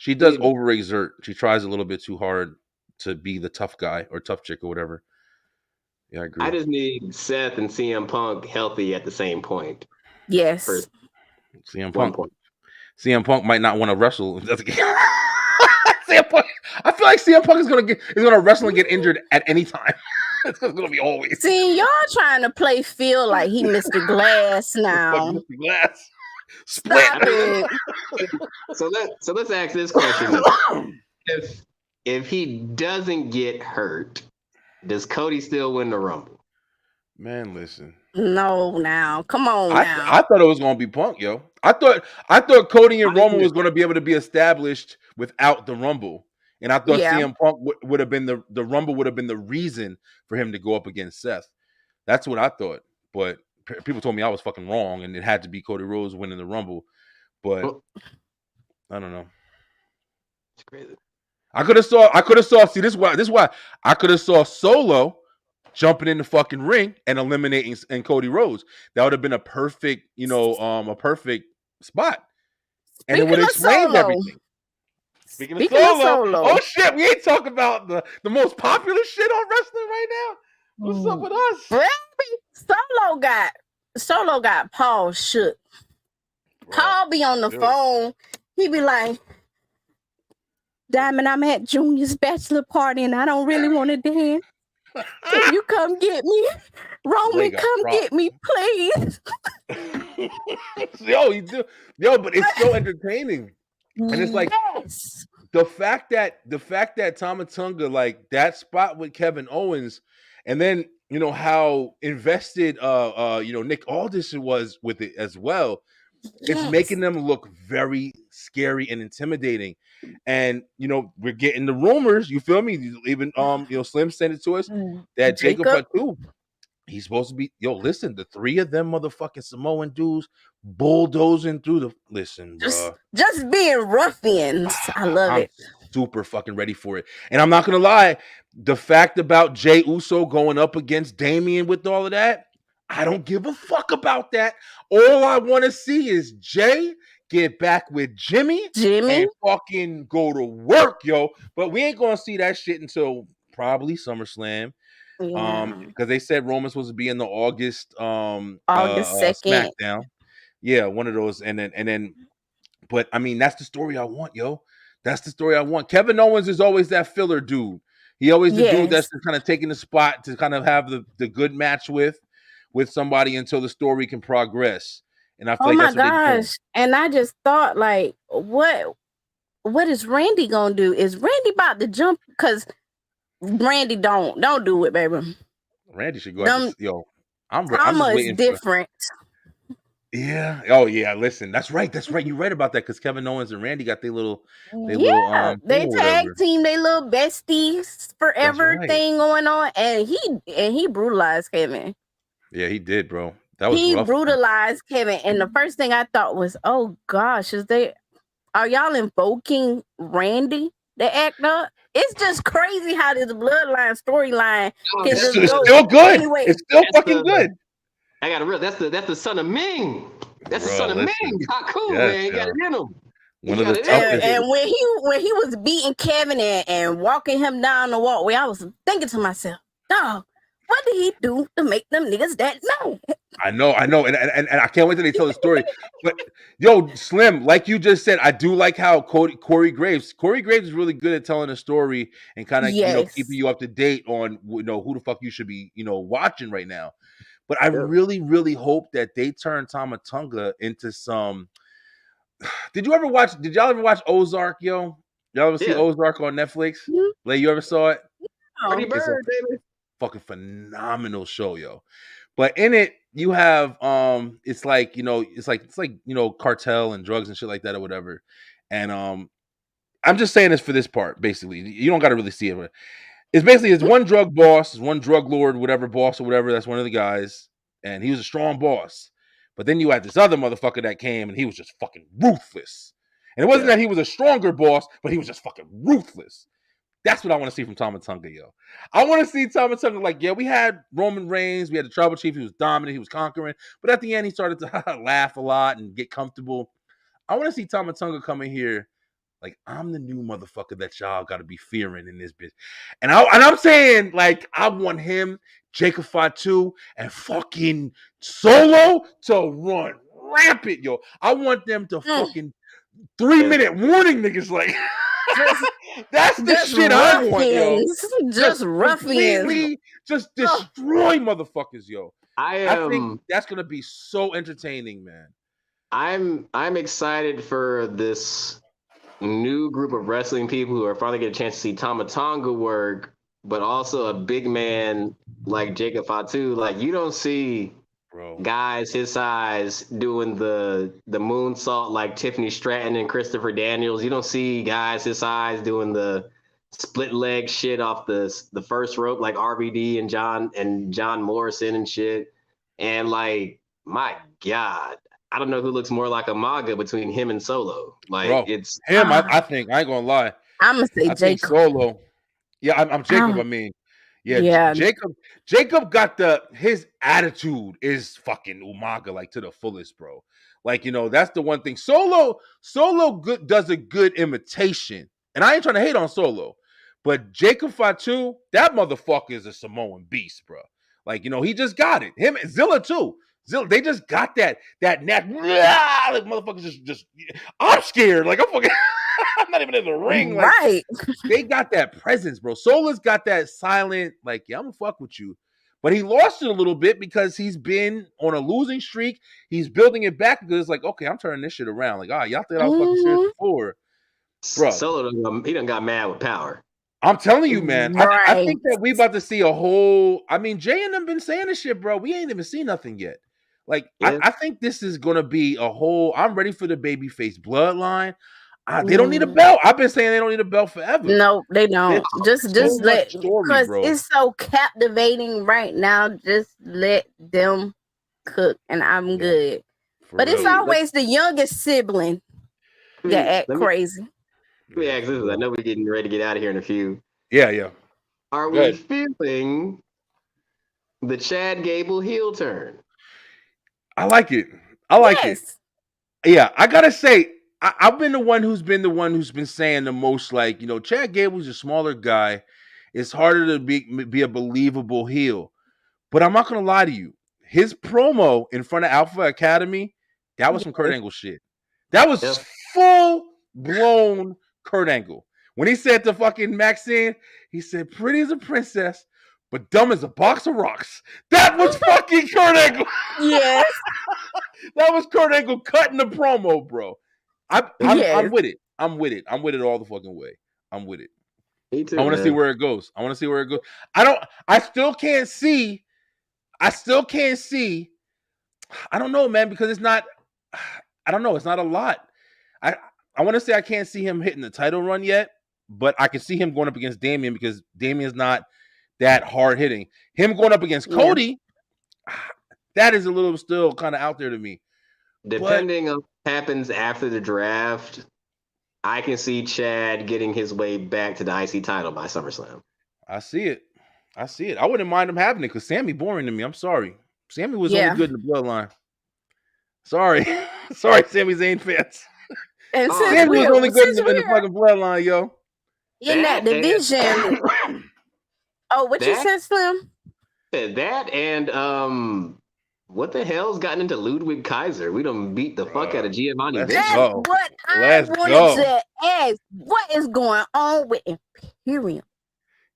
overexert. She tries a little bit too hard to be the tough guy or tough chick or whatever. Yeah, I agree. I just need Seth and CM Punk healthy at the same point. Yes. CM Punk might not want to wrestle. CM Punk, I feel like CM Punk is gonna wrestle and get injured at any time. It's gonna be always. See, y'all trying to play Phil like he Mr. Glass now. Mr. Glass. Split. So let's ask this question: If he doesn't get hurt, does Cody still win the Rumble? Man, listen. No, now come on. Now I thought it was gonna be Punk, yo. I thought Cody and Roman was gonna be able to be established without the Rumble, and I thought CM Punk would have been the Rumble would have been the reason for him to go up against Seth. That's what I thought, but people told me I was fucking wrong, and it had to be Cody Rhodes winning the Rumble. But I don't know. It's crazy. I could have saw. See, this is why I could have saw Solo jumping in the fucking ring and eliminating and Cody Rhodes. That would have been a perfect, a perfect spot. And it would have explained everything. Speaking of Solo. Oh shit, we ain't talking about the most popular shit on wrestling right now. What's up with us? Solo got Paul shook. Bro, Paul be on the phone. He be like, Diamond, I'm at Junior's bachelor party and I don't really want to dance. Can you come get me? Roman, come get me, please. Yo, but it's so entertaining. And it's like the fact that Tomatunga, like that spot with Kevin Owens, and then how invested Nick Aldis was with it as well. It's making them look very scary and intimidating. And we're getting the rumors, you feel me? Even Slim sent it to us that Jacob Fatu, he's supposed to be, listen, the three of them motherfucking Samoan dudes bulldozing through the just being ruffians. I love it. Super fucking ready for it. And I'm not gonna lie, the fact about Jey Uso going up against Damian with all of that, I don't give a fuck about that. All I want to see is Jay get back with Jimmy and fucking go to work, yo. But we ain't gonna see that shit until probably SummerSlam. Because they said Roman's supposed to be in the August 2nd SmackDown. Yeah, one of those, and then but I mean that's the story I want, yo. That's the story I want. Kevin Owens is always that filler dude. He always the dude that's kind of taking the spot to kind of have the good match with somebody until the story can progress. And I feel like that's what they're doing. And I just thought, like, what is Randy gonna do? Is Randy about to jump? Because Randy don't do it, baby. Randy should go out to, I'm just waiting different. Yeah. Oh yeah. Listen, that's right. You're right about that, because Kevin Owens and Randy got their little they tag team, they little besties forever thing going on, and he brutalized Kevin. Yeah, he did, bro. That was he rough, brutalized Kevin, and the first thing I thought was, oh gosh, are y'all invoking Randy to act up? It's just crazy how this bloodline storyline can just go. It's still good. Anyway, it's still fucking good. I got to real. That's the son of Ming. That's the son of Ming. Cool, man. You got it in him. One of the toughest. And when he was beating Kevin and walking him down the walkway, I was thinking to myself, dog, what did he do to make them niggas that mad? I know, and I can't wait till they tell the story. But yo, Slim, like you just said, I do like how Corey Graves is really good at telling a story and kind of keeping you up to date on who the fuck you should be watching right now. But I really, really hope that they turn Tomatunga into some. Did y'all ever watch Ozark, yo? Y'all ever see Ozark on Netflix? Mm-hmm. Like, you ever saw it? Pretty Bird, baby. Fucking phenomenal show, yo. But in it, you have it's like cartel and drugs and shit like that or whatever. And I'm just saying this for this part, basically. You don't got to really see it, but it's basically one drug boss, one drug lord, whatever boss or whatever. That's one of the guys, and he was a strong boss. But then you had this other motherfucker that came, and he was just fucking ruthless. And it wasn't that he was a stronger boss, but he was just fucking ruthless. That's what I want to see from Tomatunga, yo. I want to see Tomatunga like, we had Roman Reigns, we had the Tribal Chief, he was dominant, he was conquering, but at the end he started to laugh a lot and get comfortable. I want to see Tomatunga come in here like, I'm the new motherfucker that y'all got to be fearing in this bitch. And I'm saying, like, I want him, Jacob Fatu, and fucking Solo to run rampant, yo. I want them to fucking 3-minute warning niggas, like... That's the shit I want, yo. Just ruffians. Just destroy motherfuckers, yo. I think that's gonna be so entertaining, man. I'm excited for this new group of wrestling people who are finally get a chance to see Tomatunga work, but also a big man like Jacob Fatu. Like, you don't see guys his size doing the moonsault like Tiffany Stratton and Christopher Daniels. You don't see guys his size doing the split leg shit off the first rope like RVD and John Morrison and shit. And like, my God, I don't know who looks more like a MAGA between him and Solo. Like, it's him. I think, I ain't gonna lie. I'm gonna say Jacob. Solo. Yeah, I'm Jacob. I mean. Yeah, Jacob got his attitude is fucking Umaga, like, to the fullest, bro. Like, that's the one thing. Solo does a good imitation. And I ain't trying to hate on Solo. But Jacob Fatu, that motherfucker is a Samoan beast, bro. Like, he just got it. Him and Zilla too. They just got that like motherfuckers just I'm scared. Like I'm fucking I'm not even in the ring. Like Right. they got that presence, bro. Sola's got that silent, like, yeah, I'm gonna fuck with you. But he lost it a little bit because he's been on a losing streak. He's building it back because it's like, okay, I'm turning this shit around. Like, y'all thought I was fucking serious before. Bro. Solo, he done got mad with power. I'm telling you, man. Right. I think that we about to see a whole. I mean, Jay and them been saying this shit, bro. We ain't even seen nothing yet. Like, Yeah. I think this is gonna be a whole. I'm ready for the babyface bloodline. They don't need a belt. I've been saying they don't need a belt forever. No, they don't. There's Just so let, much story, because bro. it's so captivating right now. Just let them cook, and I'm good. For But it's real. always the youngest sibling that act crazy. Let me ask this. I know we're getting ready to get out of here in a few. Yeah. Are Go we ahead. feeling the Chad Gable heel turn? I like it. I like it. Yes. Yeah, I gotta say, I've been the one who's been saying the most. Like, Chad Gable's a smaller guy. It's harder to be a believable heel. But I'm not gonna lie to you. His promo in front of Alpha Academy, that was some Kurt Angle shit. That was full blown Kurt Angle. When he said to fucking Maxine, he said, "Pretty as a princess, but dumb as a box of rocks." That was fucking Kurt Angle. Yes. That was Kurt Angle cutting the promo, bro. I'm with it. I'm with it. I'm with it all the fucking way. I'm with it. Me too. I want to see where it goes. I still can't see. I don't know, man, because it's not. I don't know. It's not a lot. I want to say I can't see him hitting the title run yet, but I can see him going up against Damian because Damian's not that hard hitting. Him going up against Cody, that is a little still kind of out there to me. Depending on what happens after the draft, I can see Chad getting his way back to the IC title by SummerSlam. I see it. I wouldn't mind him having it because Sammy boring to me. I'm sorry. Sammy was only good in the bloodline. Sorry. Sorry, Sami Zayn fans. And Sammy was only good in the fucking bloodline, yo. In that division. What you said, Slim? That and what the hell's gotten into Ludwig Kaiser? We done beat the fuck out of Giovanni. That's what I wanted to ask. What is going on with Imperium?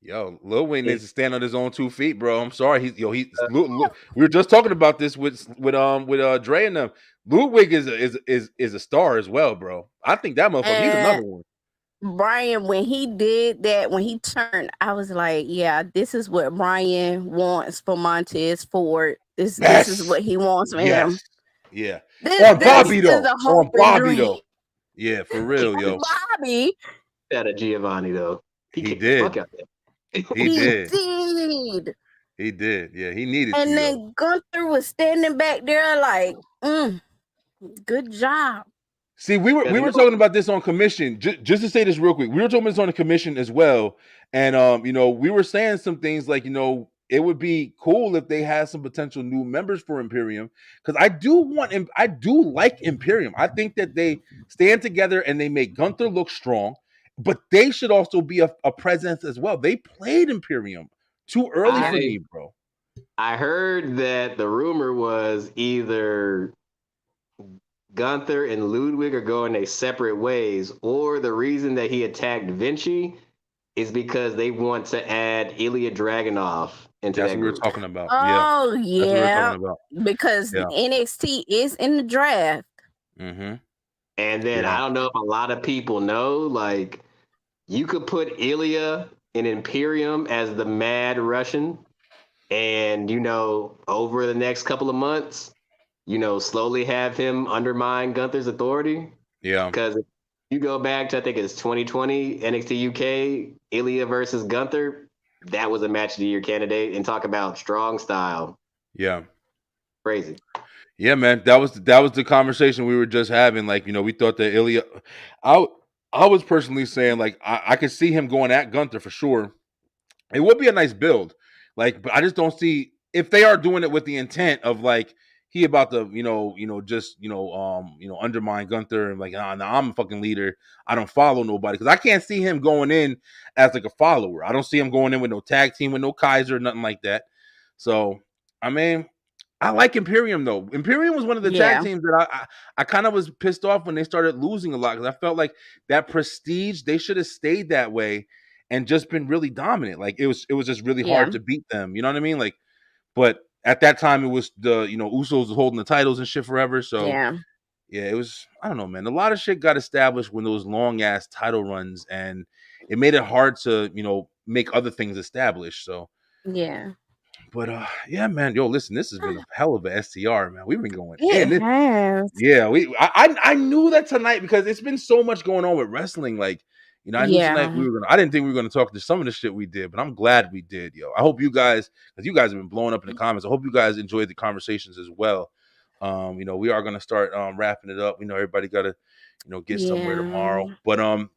Yo, Lil Wayne needs to stand on his own 2 feet, bro. I'm sorry. We were just talking about this with Dre and them. Ludwig is a star as well, bro. I think that motherfucker, he's another one. Brian, when he did that, when he turned, I was like, yeah, this is what Brian wants for Montez Ford. This is what he wants from him. Yeah. On Bobby, though. Yeah, for real, yo. Bobby. Out of Giovanni, though. He did. Fuck out there. He did. He did. Yeah, he needed to. And then Gunther was standing back there like, good job. See, we were talking about this on commission. Just to say this real quick, we were talking about this on the commission as well. And we were saying some things like, it would be cool if they had some potential new members for Imperium. Because I do like Imperium. I think that they stand together and they make Gunther look strong. But they should also be a presence as well. They played Imperium too early for me, bro. I heard that the rumor was either Gunther and Ludwig are going their separate ways, or the reason that he attacked Vinci is because they want to add Ilya Dragunov into That's that what group. we were talking about. Oh, yeah. That's what we were talking about. Because NXT is in the draft. Mm-hmm. And then I don't know if a lot of people know, like, you could put Ilya in Imperium as the Mad Russian, and over the next couple of months, slowly have him undermine Gunther's authority. Yeah. Because if you go back to, I think it's 2020 NXT UK, Ilya versus Gunther, that was a match of the year candidate. And talk about strong style. Yeah. Crazy. Yeah, man. That was the conversation we were just having. Like, we thought that Ilya, I was personally saying, like, I could see him going at Gunther for sure. It would be a nice build. Like, but I just don't see if they are doing it with the intent of like he about to, undermine Gunther and like, nah, I'm a fucking leader. I don't follow nobody. Because I can't see him going in as like a follower. I don't see him going in with no tag team, with no Kaiser, nothing like that. So, I mean, I like Imperium though. Imperium was one of the tag Yeah. teams that I kind of was pissed off when they started losing a lot because I felt like that prestige they should have stayed that way and just been really dominant. Like it was just really hard Yeah. to beat them. You know what I mean? Like, but at that time it was the Usos holding the titles and shit forever. So Yeah. yeah, it was. I don't know, man. A lot of shit got established when those long ass title runs, and it made it hard to make other things established. So. Yeah. But yeah, man. Yo, listen, this has been a hell of a STR, man. We've been going in. It has. Yeah, I knew that tonight because it's been so much going on with wrestling. Like, I knew tonight Yeah. I didn't think we were gonna talk to some of the shit we did, but I'm glad we did, yo. I hope you guys, because you guys have been blowing up in the comments. I hope you guys enjoyed the conversations as well. We are gonna start wrapping it up. We know everybody gotta, get somewhere tomorrow. Yeah. But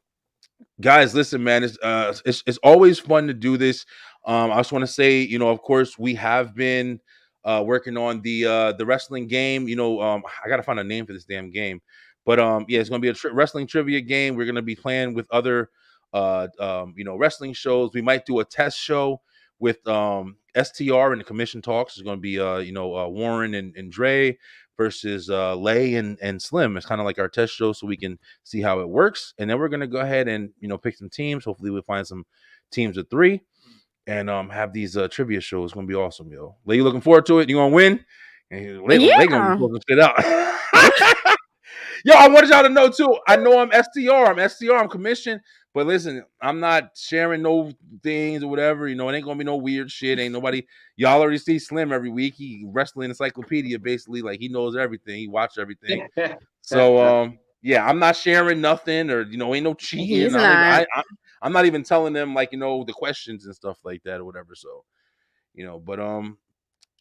guys, listen, man, it's always fun to do this. I just want to say, of course, we have been working on the wrestling game. I gotta find a name for this damn game, but yeah, it's gonna be a wrestling trivia game. We're gonna be playing with other wrestling shows. We might do a test show with STR and the commission talks. It's gonna be Warren and Dre versus Lay and Slim. It's kind of like our test show, so we can see how it works. And then we're gonna go ahead and pick some teams. Hopefully, we'll find some teams of 3 and have these trivia shows. It's gonna be awesome, yo. Lay, you looking forward to it? You gonna win? And Lay gonna be pulling shit out. Yo, I wanted y'all to know too. I know I'm STR. I'm commissioned. But listen, I'm not sharing no things or whatever. It ain't gonna be no weird shit. Ain't nobody. Y'all already see Slim every week. He wrestling encyclopedia, basically. Like he knows everything. He watched everything. So yeah, I'm not sharing nothing or ain't no cheating. He's not. I'm not even telling them like the questions and stuff like that or whatever. So but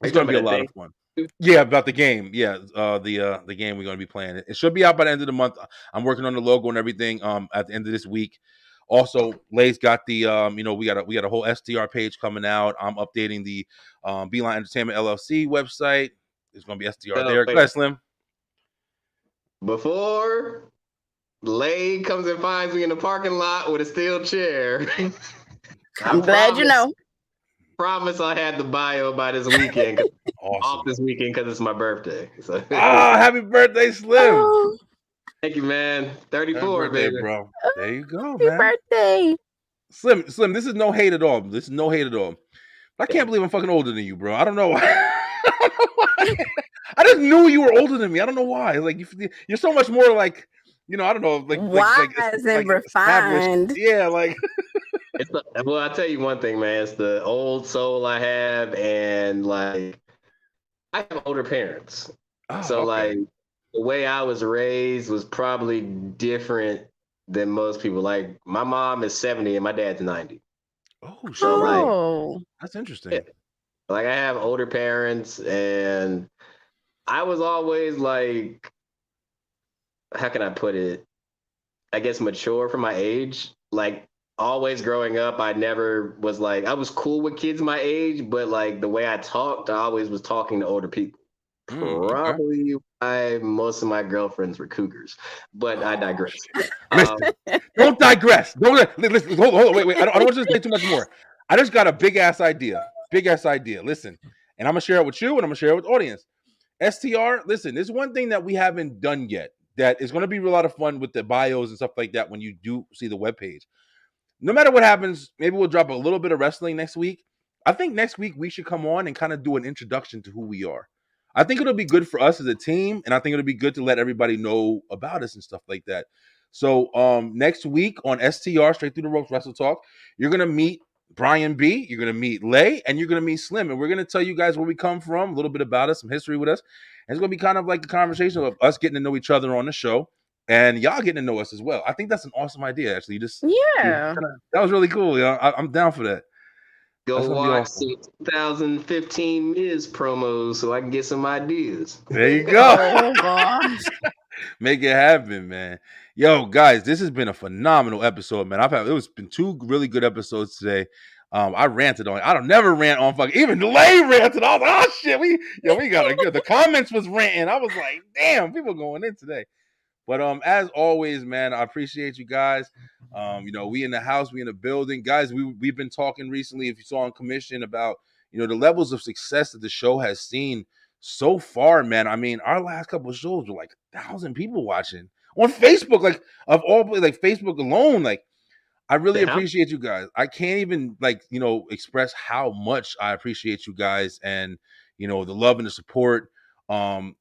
it's gonna be a lot of fun. Yeah, about the game. Yeah, the game we're gonna be playing. It should be out by the end of the month. I'm working on the logo and everything. At the end of this week. Also, Lay's got the we got a whole STR page coming out. I'm updating the Beeline Entertainment LLC website. There's gonna be STR there. Go ahead, Slim. Before Lay comes and finds me in the parking lot with a steel chair. I'm glad you know. Promise I had the bio by this weekend. Awesome. Off this weekend because it's my birthday. So. Happy birthday, Slim. Oh. Thank you, man. 34, happy birthday, baby. Bro. There you go, Happy man. birthday. Slim, this is no hate at all. This is no hate at all. But I can't believe I'm fucking older than you, bro. I don't know why. I just knew you were older than me. I don't know why. Like you're so much more like, I don't know, like wise and refined. Yeah, like. Well, I'll tell you one thing, man. It's the old soul I have, and like I have older parents. So like the way I was raised was probably different than most people. Like my mom is 70 and my dad's 90. Oh, shit. So like that's interesting. Yeah. Like I have older parents, and I was always like, how can I put it? I guess mature for my age. Like always growing up, I never was like, I was cool with kids my age, but like the way I talked, I always was talking to older people. Probably why most of my girlfriends were cougars, but I digress. Don't digress. Listen, hold on, wait. I don't want you to say too much more. I just got a big ass idea. Listen, and I'm gonna share it with you, and I'm gonna share it with the audience. STR, listen, there's one thing that we haven't done yet that is gonna be a lot of fun with the bios and stuff like that when you do see the webpage. No matter what happens, maybe we'll drop a little bit of wrestling next week. I think next week we should come on and kind of do an introduction to who we are. I think it'll be good for us as a team, and I think it'll be good to let everybody know about us and stuff like that. So next week on STR, Straight Through the Ropes Wrestletalk, you're going to meet Brian B., you're going to meet Lay, and you're going to meet Slim. And we're going to tell you guys where we come from, a little bit about us, some history with us. And it's going to be kind of like a conversation of us getting to know each other on the show and y'all getting to know us as well. I think that's an awesome idea, actually. That was really cool. I'm down for that. Go watch some 2015 Miz promos so I can get some ideas. There you go. Oh, gosh. Make it happen, man. Yo, guys, this has been a phenomenal episode, man. It's been 2 really good episodes today. I ranted on. I don't never rant on fucking. Even Lay ranted. I was like, oh shit, we got it good. The comments was ranting. I was like, damn, people going in today. But as always, man, I appreciate you guys. We in the house, we in the building, guys. We've been talking recently, if you saw on commission, about the levels of success that the show has seen so far, man. I mean, our last couple of shows were like 1,000 people watching on Facebook, like of all, like Facebook alone. Like, I really appreciate you guys. I can't even express how much I appreciate you guys and the love and the support. We're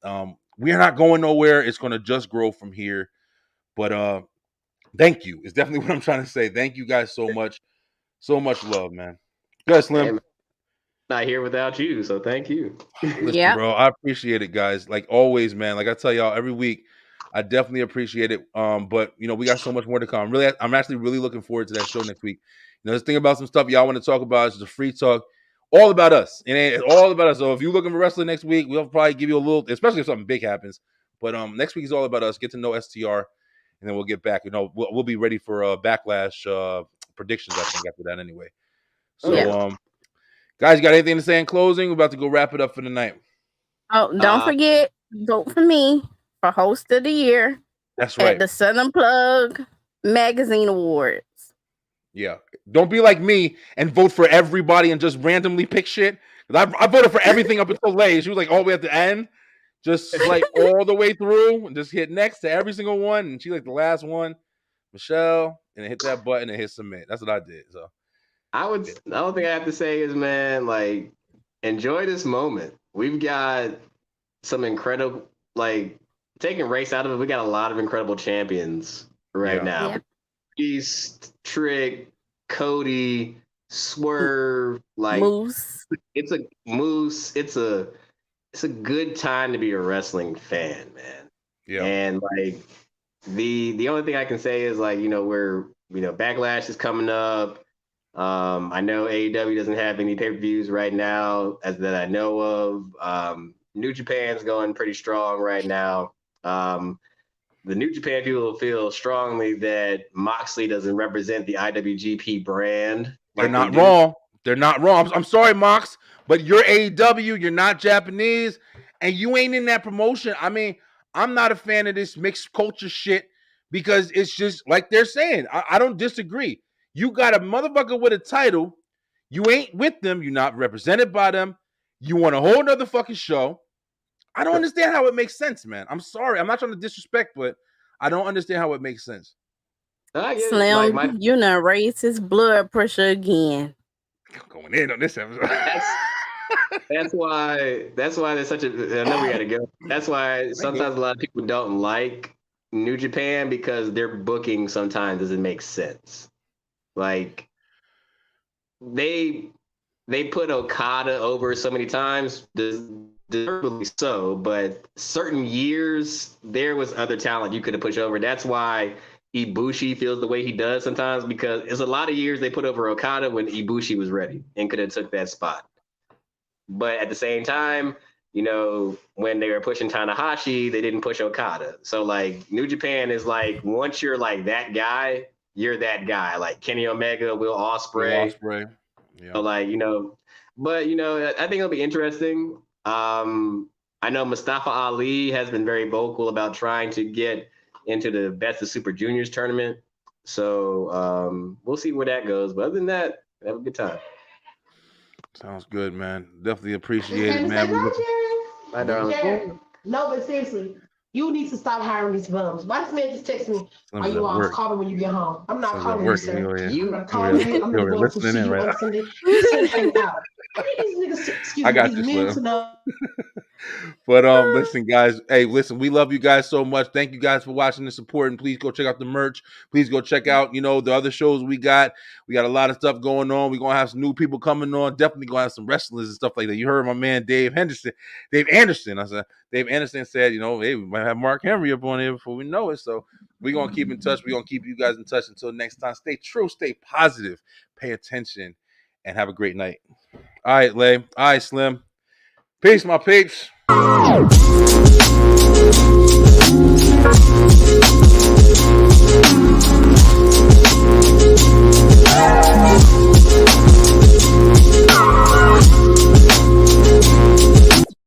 not going nowhere. It's gonna just grow from here. But thank you. It's definitely what I'm trying to say. Thank you guys so much. So much love, man. Good, Slim. Hey, man, not here without you, so thank you. Listen, bro, I appreciate it, guys. Like always, man. Like I tell y'all every week, I definitely appreciate it. But we got so much more to come. I'm actually really looking forward to that show next week. Let's think about some stuff y'all want to talk about. It's just a free talk, all about us. It's all about us. So if you're looking for wrestling next week, we'll probably give you a little, especially if something big happens. But next week is all about us. Get to know STR, and then we'll get back. We'll be ready for backlash predictions. I think after that anyway. So guys, you got anything to say in closing? We're about to go wrap it up for the night. Oh, don't forget, vote for me for host of the year. That's right. At the Sun Unplug Magazine Awards. Yeah. Don't be like me and vote for everybody and just randomly pick shit. I voted for everything up until late. She was like all the way at the end. Just like all the way through and just hit next to every single one. And she like the last one, Michelle, and hit that button and hit submit. That's what I did. So the only thing I have to say is, man, like, enjoy this moment. We've got some incredible, like, taking race out of it, we got a lot of incredible champions right now. Yeah. Beast, Trick, Cody, Swerve, like Moose. It's a Moose. It's a good time to be a wrestling fan, man. Yeah. And like the only thing I can say is like, Backlash is coming up. I know AEW doesn't have any pay-per-views right now that I know of. New Japan's going pretty strong right now. The New Japan people feel strongly that Moxley doesn't represent the IWGP brand. They're not wrong. They're not wrong. I'm sorry, Mox, but you're AEW. You're not Japanese, and you ain't in that promotion. I mean, I'm not a fan of this mixed culture shit because it's just like they're saying. I don't disagree. You got a motherfucker with a title. You ain't with them. You're not represented by them. You want a whole nother fucking show. I don't understand how it makes sense, man. I'm sorry. I'm not trying to disrespect, but I don't understand how it makes sense. Slim, you done raised his blood pressure again. Going in on this episode. That's why there's such a. I know we got to go. That's why sometimes a lot of people don't like New Japan because their booking sometimes doesn't make sense. Like they put Okada over so many times, deservedly so, but certain years there was other talent you could have pushed over. That's why Ibushi feels the way he does sometimes, because it's a lot of years they put over Okada when Ibushi was ready and could have took that spot. But at the same time, when they were pushing Tanahashi, they didn't push Okada. So like New Japan is like, once you're like that guy, you're that guy. Like Kenny Omega, Will Ospreay. Yeah. So like, but I think it'll be interesting. I know Mustafa Ali has been very vocal about trying to get into the Best of Super Juniors tournament. So we'll see where that goes. But other than that, have a good time. Sounds good, man. Definitely appreciate it, man. Bye, darling. No, but seriously, you need to stop hiring these bums. Why this man just text me? Are you off? Call me when you get home. I'm not calling you, sir. You're gonna call me. I'm gonna go to see you on Sunday. You should hang out. These niggas, excuse I got me, you, men Slim. to know. But listen, guys. Hey, listen, we love you guys so much. Thank you guys for watching and supporting. Please go check out the merch. Please go check out, the other shows we got. We got a lot of stuff going on. We're gonna have some new people coming on. Definitely gonna have some wrestlers and stuff like that. You heard my man Dave Anderson. Dave Anderson said, hey, we might have Mark Henry up on here before we know it. So we're gonna keep in touch. We're gonna keep you guys in touch until next time. Stay true, stay positive, pay attention, and have a great night. All right, Lay. All right, Slim. Peace, my peeps.